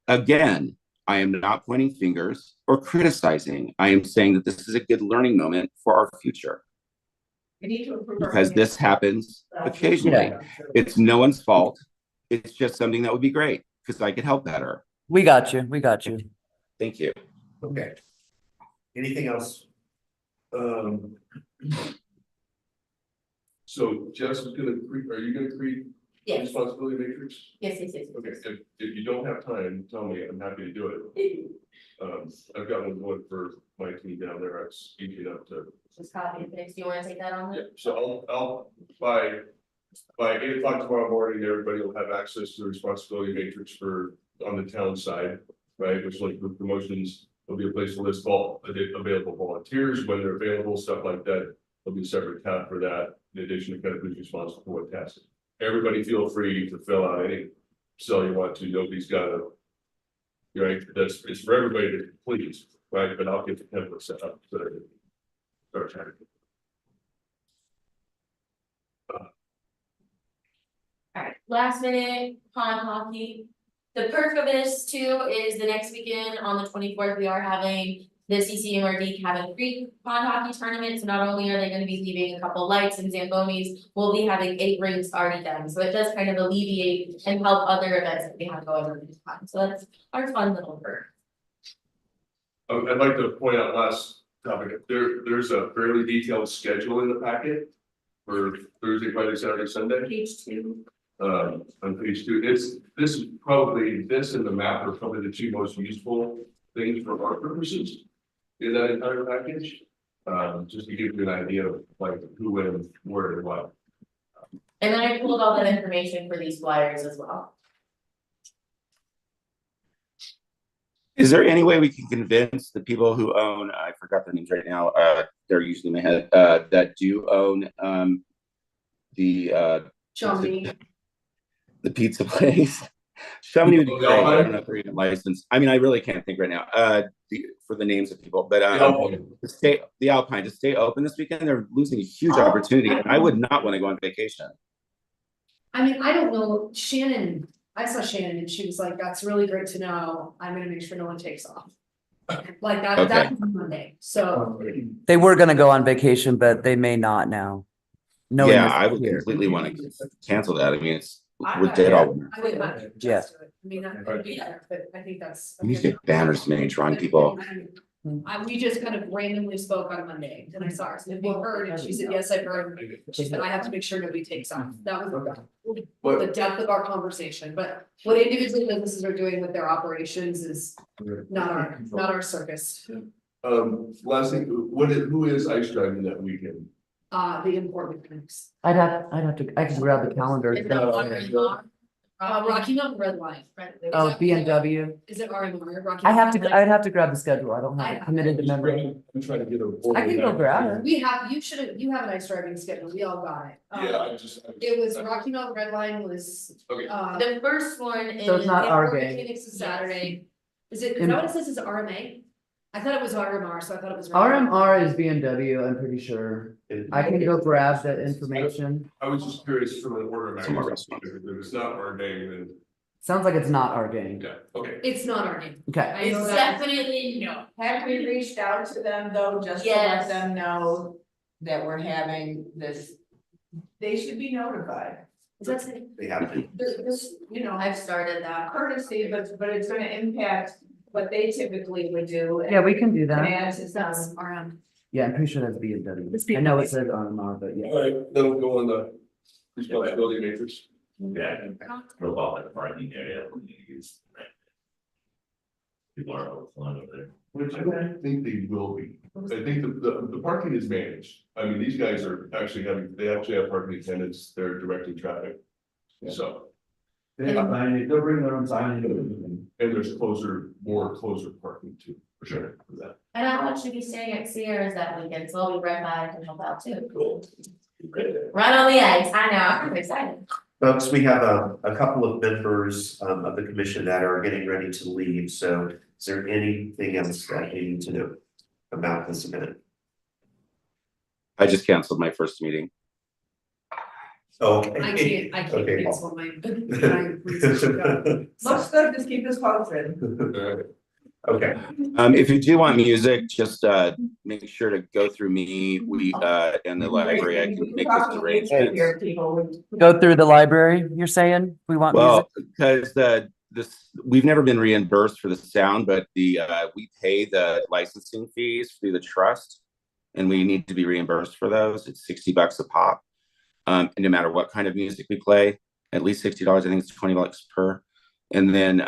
Again, I am not pointing fingers or criticizing. I am saying that this is a good learning moment for our future. Because this happens occasionally. It's no one's fault. It's just something that would be great because I could help better. We got you. We got you. Thank you. Okay. Anything else? So Jess is gonna are you gonna create a Yes, responsibility matrix? yes. Okay, if you don't have time, tell me, I'm happy to do it. I've got one for my team down there, it's easy enough to. Just copy and paste. Do you wanna take that on? Yeah, so I'll, by 8 o'clock tomorrow morning, everybody will have access to the responsibility matrix on the town side, right? Which like the promotions, there'll be a place to list all available volunteers, when they're available, stuff like that. There'll be a separate tab for that, in addition to kind of who's responsible for what tasks. Everybody feel free to fill out any cell you want to, nobody's got to. Right, it's for everybody to please, right? But I'll get the template set up so that I can start trying to. Alright, last minute pond hockey. The perk of this too is the next weekend on the 24th, we are having the CCMRD Cabin Creek pond hockey tournament. So not only are they gonna be leaving a couple lights and Zambonis, we'll be having 8 rinks already done. So it does kind of alleviate and help other events that we have going on in time. So that's our fun little perk. I'd like to point out last topic, there's a fairly detailed schedule in the packet. For Thursday, Friday, Saturday, Sunday. Page 2. On page 2, this is probably, this and the map are probably the 2 most useful things for our purposes. In that entire package, just to give you an idea of like who, when, where, and what. And then I pulled all that information for these flyers as well. Is there any way we can convince the people who own, I forgot their names right now, they're usually in my head, that do own, the Johnny, pizza place? Chamonix would be The great, I don't Alpine? know if they're even licensed, I mean, I really can't think right now, for the names of people, but, the Alpine, to stay open this weekend, they're losing a huge opportunity, and I would not want to go on vacation. I mean, I don't know, Shannon, I saw Shannon and she was like, that's really great to know, I'm gonna make sure no one takes off. Like that, Okay. that's Monday, so, They were gonna go on vacation, but they may not now. Knowing Yeah, this I would here. completely want to cancel that, I mean, it's, I- we're dead all winter. I would not just Yeah. do it, I mean, that could be there, but I think that's. We need to get banners made, drawing people. We just kind of randomly spoke on Monday, and I saw her, so if you heard, and she said, yes, I've heard, she said, I have to make sure nobody takes off, that was the depth of our conversation, but what individual businesses are doing with their operations is not our circus. Last thing, who is ice driving that weekend? The important mechanics. I can grab the calendar. Is that one or not? Rocky Mountain Red Line. Oh, BMW. Is it RMR? Rocky I'd Mountain Red Line? have to grab the schedule. I don't have it committed to memory. I'm trying to get a. I can go grab it. You have an ice driving schedule, we all got it. Yeah, I just. It was Rocky Mountain Red Line was, Okay. The first one is. So it's not our Import game. Mechanics is Saturday. Is that what it says is RMA? I thought it was RMR, so I thought it was. RMR is BMW, I'm pretty sure. I can go grab that information. I was just curious from an order of Somewhere magnitude, if it's not our name, then, Sounds like it's not our game. yeah, okay. It's not our game. Okay. I know It's that. definitely no. Have we reached out to them though, just to Yes. let them know that we're having this? They should be notified. Is that something? They have to. This, you know, I've started that. courtesy, but it's gonna impact what they typically would do. Yeah, we can do And that. as it's That's RM. Yeah, I'm pretty sure that's BMW. It's I know BMW. it says RMR, but yeah. All right, that'll go on the responsibility matrix. Yeah, real well, like a parking area, we need to use. People are overflowing over there. Which I don't think they will be. I think the parking is managed. I mean, these guys are actually they actually have parking attendants, they're directing traffic. So, They have signage, they'll bring their own signage. and there's more closer parking too, for sure, for that. And I'll actually be staying at Sierra's that weekend, so I'll be right by and help out too. Cool. Great. Run on the ice, I know, I'm excited. Folks, we have a couple of members of the commission that are getting ready to leave, so is there anything else that you need to know about this event? I just canceled my first meeting. Okay. I can't Okay. cancel my. my- Looks good, just keep us posted. All right. Okay, If you do want music, just make sure to go through me, and the library, I can make those arrangements. Here, people, Go through the library, you're saying? We want music? Well, because we've never been reimbursed for the sound, but we pay the licensing fees through the trust. And we need to be reimbursed for those. It's $60 a pop. And no matter what kind of music we play, at least $60, I think it's $20 per. And then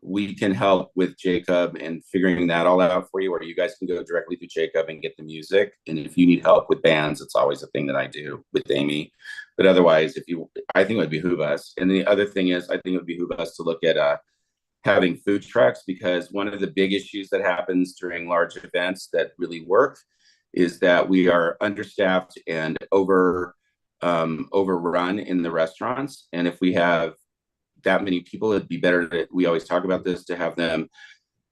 we can help with Jacob and figuring that all out for you, or you guys can go directly to Jacob and get the music. And if you need help with bands, it's always a thing that I do with Amy. But otherwise, I think it would behoove us. And the other thing is, I think it would behoove us to look at having food trucks, because one of the big issues that happens during large events that really work is that we are understaffed and overrun in the restaurants. And if we have that many people, it'd be better that, we always talk about this, to have them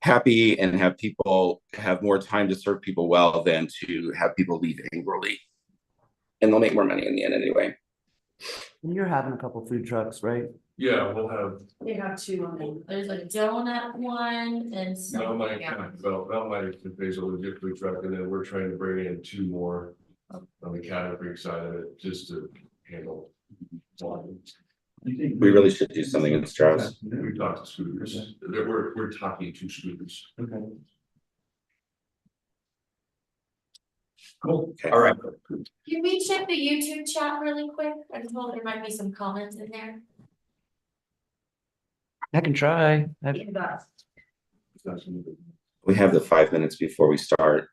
happy and have people have more time to serve people well than to have people leave angrily. And they'll make more money in the end anyway. You're having a couple food trucks, right? Yeah, we'll have, They have two on them. There's a donut one and Mount something else. Mike can phase a legit food truck, and then we're trying to bring in 2 more on the Cabot Creek side of it, just to handle. We really should do something in Strauss. We talked to scooters, we're talking to scooters. Okay. cool. Okay. All right. Can we check the YouTube chat really quick? I told there might be some comments in there. I can try. We have the 5 minutes before we start.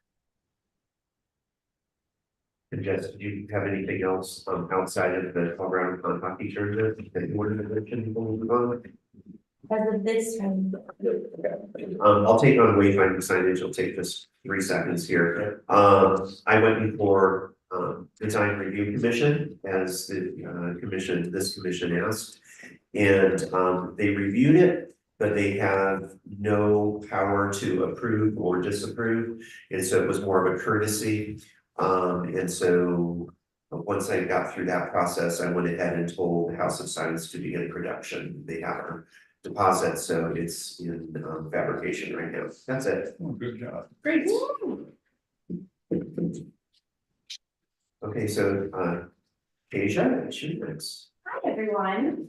And Jess, do you have anything else outside of the all-around hockey tournament that you wanted to mention before we move on? As of this time. I'll take on wayfinding signage, it'll take just 3 seconds here. I went before, design review commission, as the this commission asked. And, they reviewed it, but they have no power to approve or disapprove. And so it was more of a courtesy. And so once I got through that process, I went ahead and told House of Science to begin production. They have a deposit, so it's in fabrication right now. That's it. Oh, good job. Great. Okay, so, Keisha, it's you next. Hi, everyone.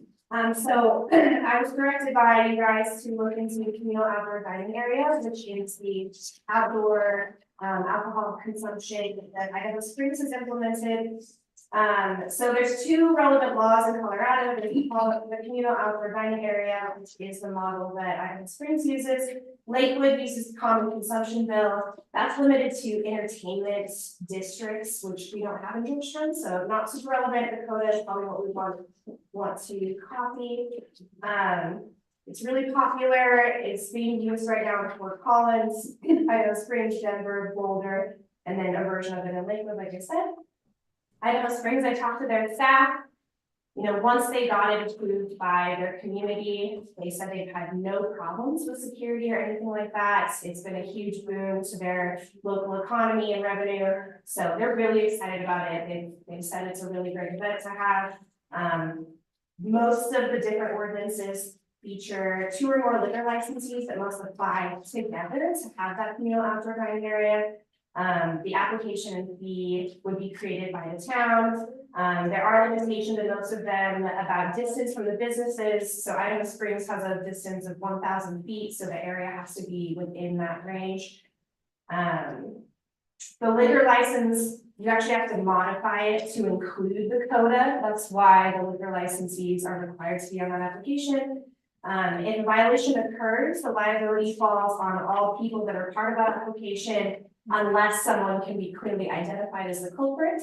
So I was directed by you guys to look into communal outdoor dining areas, which is the outdoor alcohol consumption that Idaho Springs has implemented. So there's 2 relevant laws in Colorado that we call the communal outdoor dining area, which is the model that Idaho Springs uses. Lakewood uses the common consumption bill. That's limited to entertainment districts, which we don't have in Georgetown, so not super relevant. Dakota is probably what we want to copy. It's really popular. It's being used right now in Fort Collins, Idaho Springs, Denver, Boulder, and then a version of it in Lakewood, like I said. Idaho Springs, I talked to their staff. You know, once they got it approved by their community, they said they've had no problems with security or anything like that. It's been a huge boom to their local economy and revenue. So they're really excited about it. They've said it's a really great event to have. Most of the different ordinances feature 2 or more liquor licensees that must apply together to have that communal outdoor dining area. The application and fee would be created by the town. There are limitations in most of them about distance from the businesses. So Idaho Springs has a distance of 1,000 feet, so the area has to be within that range. The liquor license, you actually have to modify it to include the CODA. That's why the liquor licensees are required to be on that application. If a violation occurs, the liability falls on all people that are part of that application, unless someone can be clearly identified as the culprit.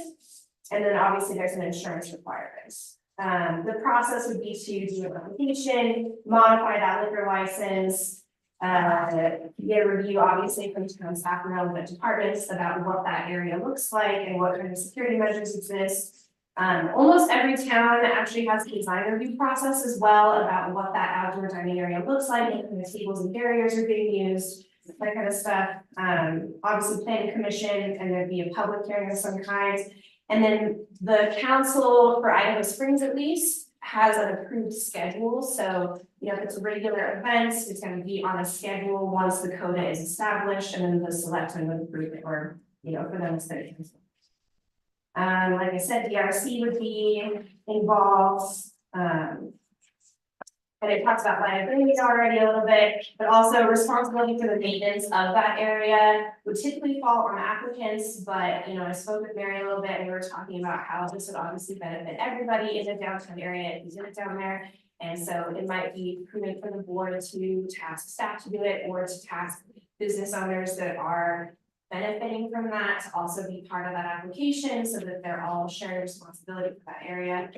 And then obviously there's an insurance requirement. The process would be to do an application, modify that liquor license, get a review obviously from town staff and relevant departments about what that area looks like and what kind of security measures exist. Almost every town actually has a design review process as well about what that outdoor dining area looks like, and the tables and barriers are being used, that kind of stuff. Obviously planning commission, and there'd be a public hearing of some kind. And then the council for Idaho Springs at least has an approved schedule. So, you know, if it's a regular event, it's going to be on a schedule once the CODA is established, and then the selectmen would approve it, or, you know, for them to study. Like I said, DRC would be involved. And it talks about liability already a little bit, but also responsibility for the maintenance of that area would typically fall on applicants. But, you know, I spoke with Mary a little bit, and we were talking about how this would obviously benefit everybody in the downtown area who's in it down there. And so it might be prudent for the board to task staff to do it, or to task business owners that are benefiting from that to also be part of that application, so that they're all sharing responsibility for that area.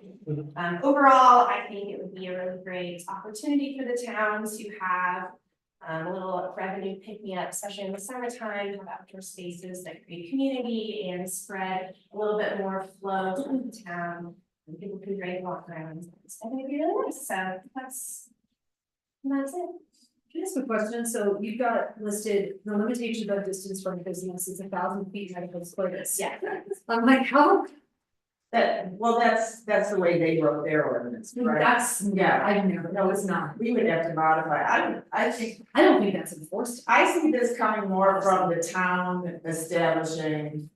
Overall, I think it would be a really great opportunity for the town to have a little revenue pick me up, especially in the summertime, have outdoor spaces that create community and spread a little bit more flow to the town. And people can drink, walk around. I think it'd be really nice. So that's it. Can I ask a question? So you've got listed the limitation of distance from business is 1,000 feet out of the squares. Yeah. I'm like, how? Well, that's the way they wrote their ordinance, right? That's, yeah, I never, no, it's not. We would have to modify. I think, I don't think that's enforced. I see this coming more from the town establishing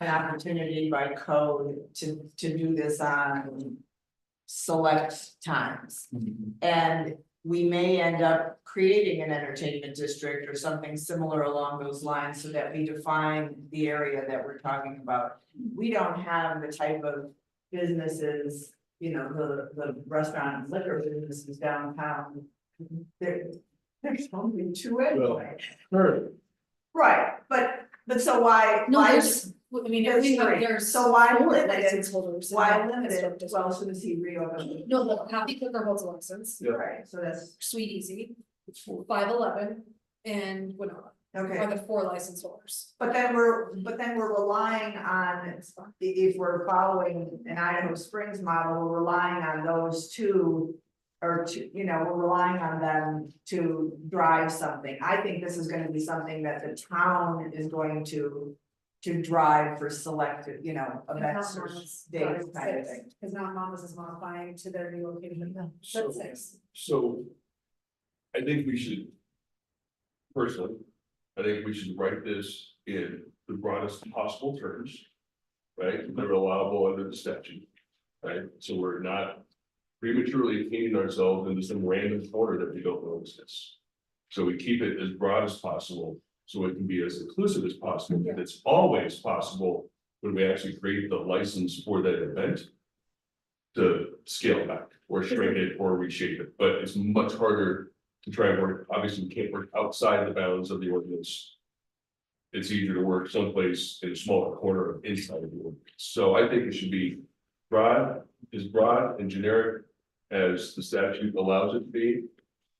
an opportunity by code to do this on select times. And we may end up creating an entertainment district or something similar along those lines, so that we define the area that we're talking about. We don't have the type of businesses, you know, the restaurant and liquor businesses downtown. There's only 2 anyway. Sure. Right, but so why? No, there's I mean, there's So why four limit it? license holders. in Why that limit district it? as Well, as soon as he reopens. No, look, Happy Cooker holds a license, Yeah. Right, so that's, Sweet Easy, It's four. 511, and Winona okay. are the four license holders. But then we're relying on, if we're following an Idaho Springs model, we're relying on those two. Or to, we're relying on them to drive something. I think this is gonna be something that the town is going to drive for selected, events or dates kind of thing. Because now Mama's is modifying to their new location. So- That's 6. So I think we should, personally, I think we should write this in the broadest possible terms, right? That are allowable under the statute, right? So we're not prematurely painting ourselves into some random corner that we don't know exists. So we keep it as broad as possible, so it can be as inclusive as possible, and it's always possible when we actually create the license for that event. To scale back or shrink it or reshape it, but it's much harder to try and work, obviously, we can't work outside the bounds of the ordinance. It's easier to work someplace in a smaller corner of inside of the ordinance, so I think it should be as broad and generic as the statute allows it to be.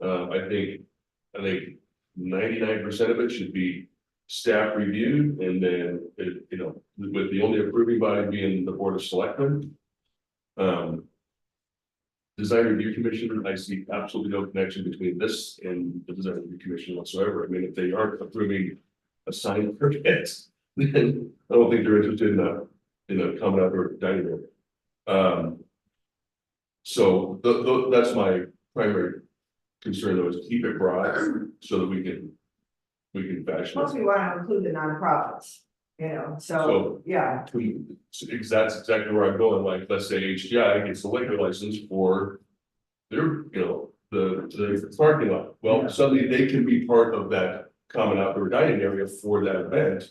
I think 99% of it should be staff reviewed, and then, with the only approving body being the Board of Selectmen. Design Review Commission, I see absolutely no connection between this and the Design Review Commission whatsoever. I mean, if they aren't approving a sign permit, then I don't think they're interested in a common outdoor dining room. So that's my primary concern, though, is keep it broad so that we can fashion Plus, it. we wanna include the nonprofits, so, yeah. That's exactly where I'm going, like, let's say HGI gets the liquor license for their, the parking lot. Well, suddenly they can be part of that common outdoor dining area for that event.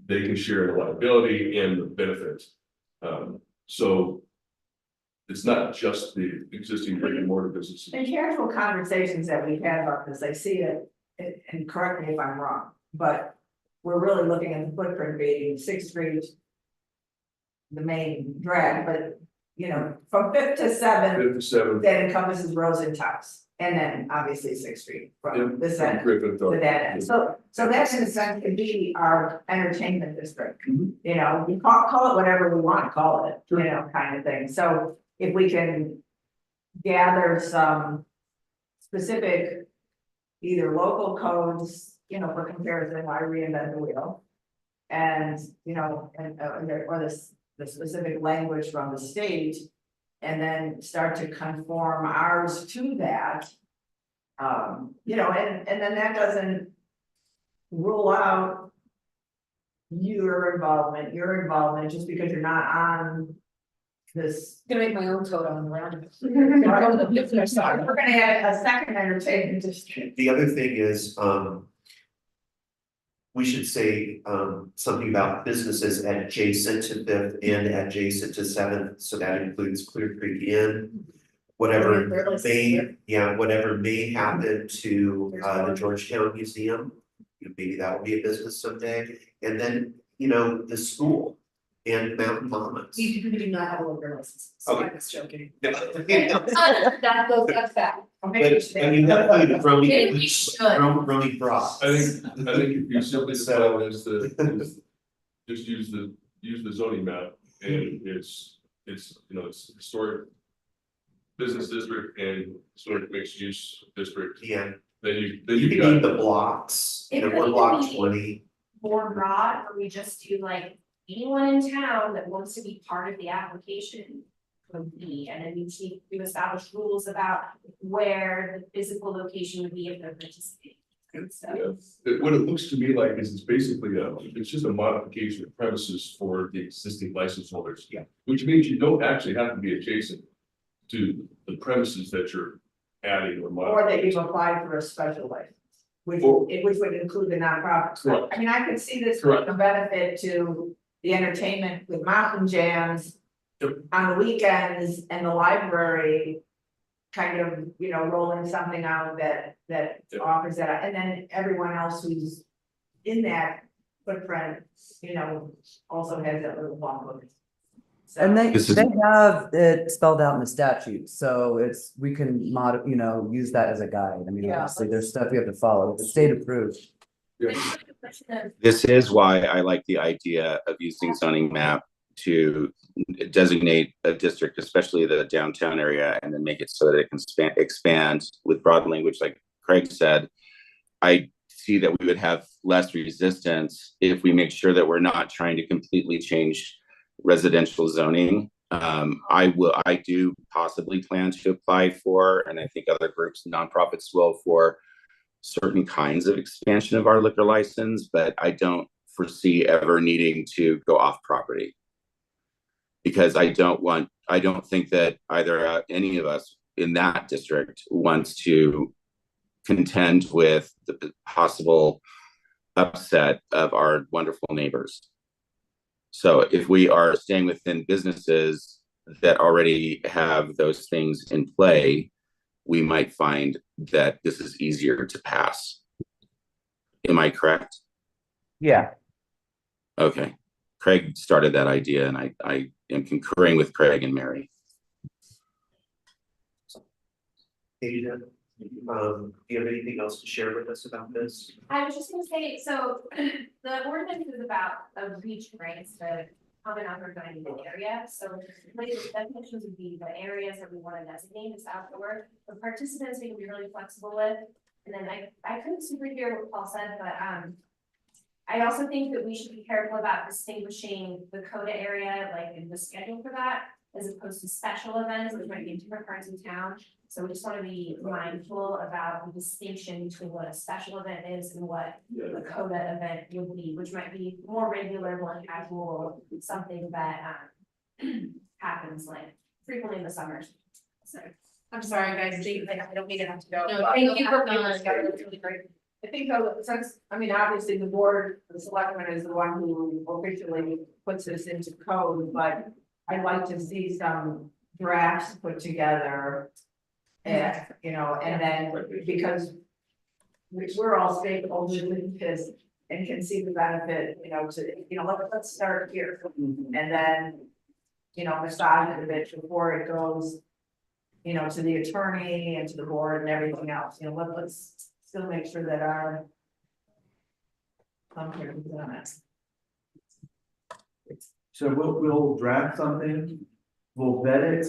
They can share the liability and the benefit. So it's not just the existing brick and mortar businesses. In casual conversations that we've had about this, I see it, and correct me if I'm wrong, but we're really looking at the footprint being 6th Street. The main drag, but from 5th to 7th, 57. that encompasses Rosenthal's, and then obviously 6th Street from this end Griffith, to that end. So that in a sense could be our entertainment district. We call it whatever we want to call it, kind of thing. So if we can gather some specific either local codes, for comparison, why reinvent the wheel? And, or the specific language from the state, and then start to conform ours to that. And then that doesn't rule out your involvement, just because you're not on this. I'm gonna make my own code on the round. We're gonna have a second entertainment district. The other thing is, we should say, something about businesses adjacent to 5th and adjacent to 7th, so that includes Clear Creek Inn. Whatever whatever may happen to, the Georgetown Museum, maybe that will be a business someday, and then, the school and Mountain Mamas. These people do not have a liquor license, so I'm just joking. That's fact. But you have food from Maybe we should. Romy Broth. I think if you simply define it as just use the zoning map, and it's historic business district and historic mixed use district, Yeah, then you you can got. eat the blocks, It we're really block could be 20. more broad, or we just do like anyone in town that wants to be part of the application. Would be, and then we establish rules about where the physical location would be if they're participating. So, What it looks to me like is it's basically it's just a modification of premises for the existing license holders. Yeah. Which means you don't actually have to be adjacent to the premises that you're adding or Or modifying. that you've applied for a special license, which Or- would include the nonprofits. Correct. I mean, I could see this being Correct. a benefit to the entertainment with mountain jams. Yep. On the weekends, and the library kind of, rolling something out that Yep. offers that, and then everyone else who's in that footprint, you know, also has that little walkway. So- And they This is- have it spelled out in the statute, so it's, we can use that as a guide. I mean, Yeah. obviously, there's stuff we have to follow, it's state approved. This is why I like the idea of using zoning map to designate a district, especially the downtown area, and then make it so that it can expand with broad language, like Craig said. I see that we would have less resistance if we make sure that we're not trying to completely change residential zoning. I do possibly plan to apply for, and I think other groups, nonprofits will, for certain kinds of expansion of our liquor license, but I don't foresee ever needing to go off property. Because I don't think that either any of us in that district wants to contend with the possible upset of our wonderful neighbors. So if we are staying within businesses that already have those things in play, we might find that this is easier to pass. Am I correct? Yeah. Okay. Craig started that idea, and I am concurring with Craig and Mary. Asia, do you have anything else to share with us about this? I was just gonna say, so the ordinance is about a beach, right, the common outdoor dining area, so like the definitions would be the areas that we wanna designate as outdoor. The participants we can be really flexible with, and then I couldn't super hear what Paul said, but I also think that we should be careful about distinguishing the CODA area, like in the schedule for that, as opposed to special events, which might be in different parts of town. So we just want to be mindful about the distinction between what a special event is and what the CODA event would be, which might be more regular, more casual, something that happens like frequently in the summers. So I'm sorry, guys, I don't mean to have to go. No, thank you for coming. It's really great. I think though, since, I mean, obviously the board, the selectman is the one who officially puts this into code, but I'd like to see some drafts put together. And, you know, and then, because we're all stakeholders in this and can see the benefit, you know, let's start here. And then, you know, massage it a bit before it goes, you know, to the attorney and to the board and everything else, you know, let's still make sure that our. I'm here to on it. So we'll draft something, we'll vet it.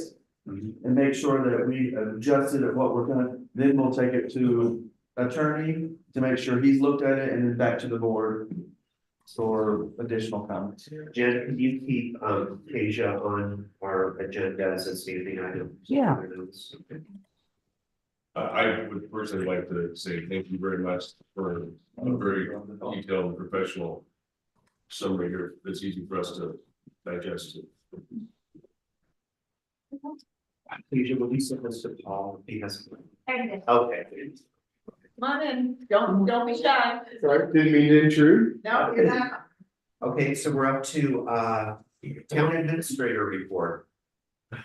And make sure that we adjusted at what we're gonna, then we'll take it to attorney to make sure he's looked at it, and then back to the board. For additional comments. Jen, can you keep Asia on our agenda as a standing item? Yeah. Okay. I would personally like to say thank you very much for a very detailed and professional summary here. That's easy for us to digest. Asia, will you send this to Paul? He has. Okay. Okay. Come on in, don't be shy. Sorry, didn't mean to intrude. No, you're not. Okay, so we're up to town administrator report.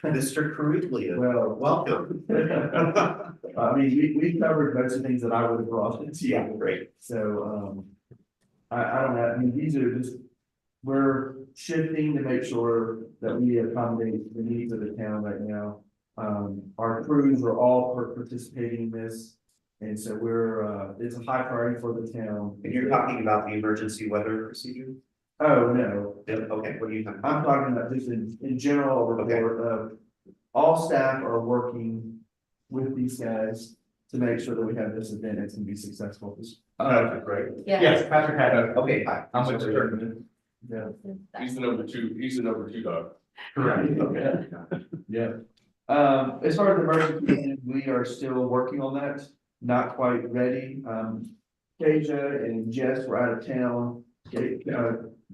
Mr. Caruglia, Well, welcome. I mean, we covered most of the things that I would have brought into Yeah, you. great. So, I don't know, I mean, these are just, we're shifting to make sure that we accommodate the needs of the town right now. Our crews are all participating in this, and so it's a high priority for the town. And you're talking about the emergency weather procedure? Oh, no, Okay, what are you talking I'm about? talking about just in general, a report of all staff are working with these guys to make sure that we have this event, it's gonna be successful. Right. Yeah. Yes, Patrick had Okay, hi. I'm with the. Yeah. He's the number two dog. Correct. Okay. Yeah. As far as the emergency, we are still working on that, not quite ready. Kasia and Jess were out of town.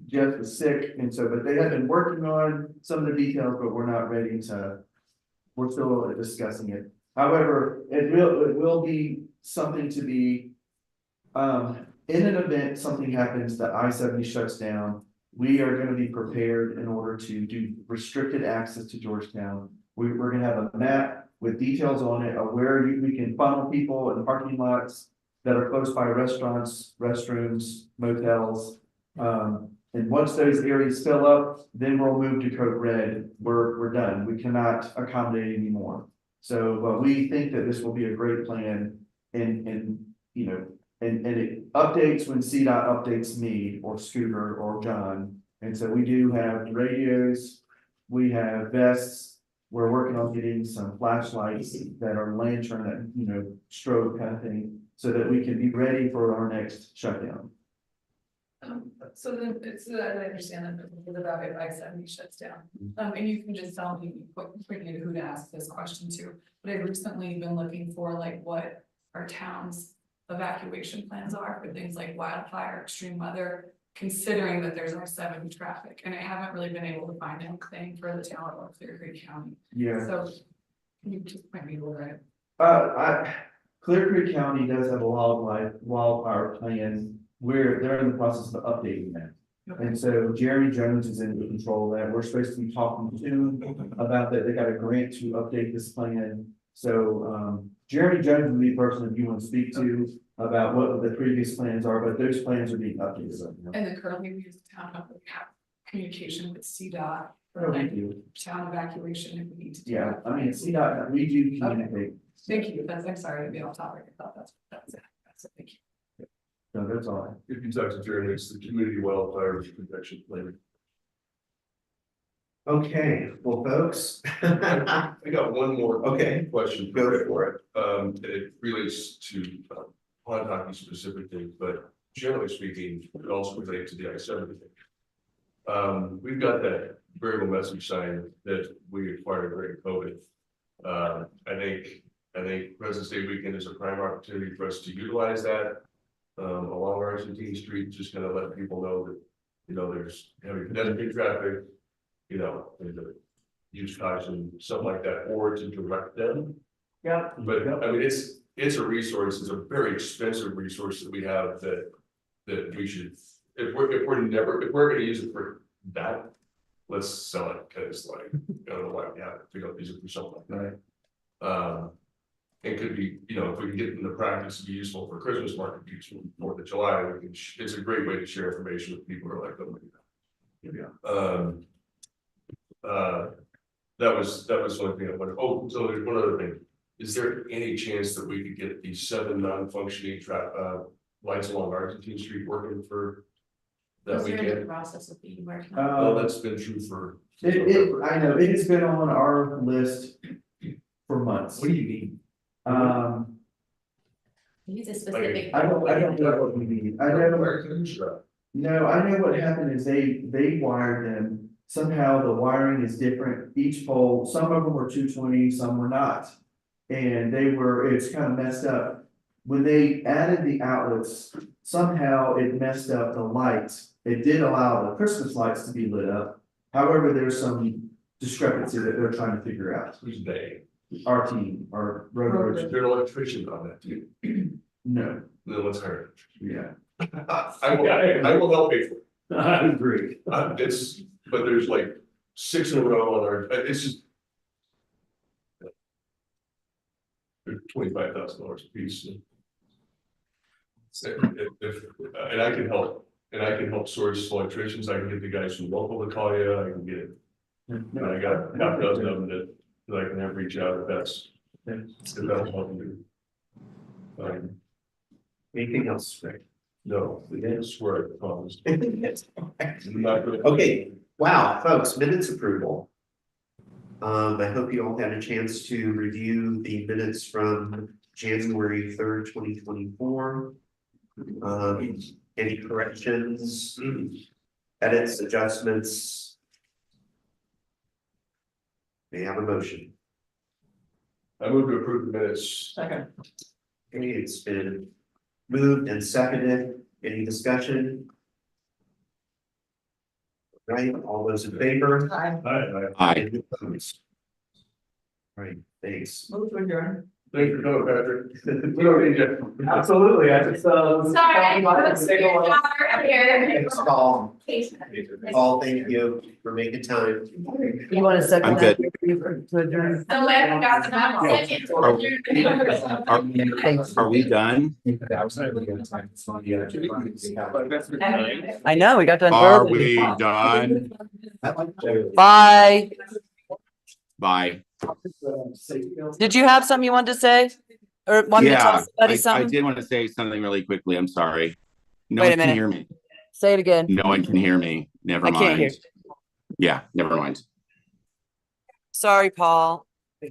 Jess was sick, and so, but they have been working on some of the details, but we're not ready to. We're still discussing it. However, it will be something to be. In an event, something happens that I-70 shuts down, we are gonna be prepared in order to do restricted access to Georgetown. We're gonna have a map with details on it of where we can funnel people in parking lots that are close by restaurants, restrooms, motels. And once those areas fill up, then we'll move to code red. We're done. We cannot accommodate anymore. So, but we think that this will be a great plan and, you know, and it updates when CDOT updates me or Scooter or John. And so we do have radios, we have vests. We're working on getting some flashlights that are lantern, that, you know, strobe kind of thing, so that we can be ready for our next shutdown. So then, it's, I understand that it's about it, I-70 shuts down. And you can just tell me, point me to who to ask this question to, but I've recently been looking for like what our town's evacuation plans are for things like wildfire, extreme weather, considering that there's I-70 traffic, and I haven't really been able to find anything for the town of Clear Creek County. Yeah. So, can you just point me to where Clear Creek County does have a wildfire plan where they're in the process of updating that. And so Jeremy Jones is in control of that. We're supposed to be talking to him about that. They got a grant to update this plan. So, Jeremy Jones would be the person that you want to speak to about what the previous plans are, but those plans are being updated right now. and then currently we use the town of, we have communication with CDOT. Oh, For we like do. town evacuation if we need to. do Yeah, that. I mean, CDOT, we do communicate. Thank you, I'm sorry to be off topic, I thought that's it, thank you. No, that's all. If you talk to Jeremy, it's the community wildfire protection plan. Okay, well, folks. I got one more. Okay. Question. Go for it. It relates to pond hockey specifically, but generally speaking, it also relates to the I-70. We've got that variable message sign that we acquired during COVID. I think President's Day weekend is a prime opportunity for us to utilize that along Argentine Street, just kind of let people know that, you know, there's heavy pedestrian traffic, you know, and the use caution, something like that, or to direct them. Yeah. But I mean, it's a resource, it's a very expensive resource that we have that we should, if we're gonna use it for that, let's sell it, because like, I don't know why we have it, we don't use it for something like that. It could be, you know, if we can get it into practice to be useful for Christmas market, useful for 4th of July, we can, it's a great way to share information with people who are like, oh my God. That was the only thing I wanted. Oh, so there's one other thing. Is there any chance that we could get these 7 non-functioning lights along Argentine Street working for that Is there a weekend? process of being working on? Well, that's been true for. I know, it has been on our list for months. What do you mean? Use a specific. I don't know what we need. I know, no, I know what happened is they wired them. Somehow the wiring is different. Each pole, some of them were 220, some were not. And it's kind of messed up. When they added the outlets, somehow it messed up the lights. It did allow the Christmas lights to be lit up. However, there's some discrepancy that they're trying to figure out. Who's they? Our team, our road. There's an electrician on that too. No, Then let's hire yeah. him. I will help pay for it. I agree. But there's like 6 in a row on our, it's just. They're $25,000 a piece. And I can help source electricians, I can get the guys from local to call you, I can get. And I got half a dozen of them that I can have reach out if that's helping do. Anything else, Rick? No, I swear I promise. Okay. Okay, wow, folks, minutes approval. I hope you all had a chance to review the minutes from January 3rd, 2024. Any corrections, edits, adjustments? May I have a motion? I move to approve the minutes. Second. Okay, it's been moved and seconded. Any discussion? Right, all those in favor? Hi. Aye. Aye. Any opposed? Right, thanks. Move to adjourn. Thanks for coming, Patrick. We don't need you. Absolutely, I just, Sorry, let's do your daughter up here. Thanks, Paul. Paul, thank you for making time. You want a second? I'm good. To adjourn? So I haven't got the number second. Are we done? I know, we got done Are early. we done? Bye. Bye. Did you have something you wanted to say? Or want me to tell Yeah, somebody I something? did want to say something really quickly. I'm sorry. No Wait a one can minute. hear me. Say it again. No one can hear me. Never I can't hear. mind. Yeah, never mind. Sorry, Paul.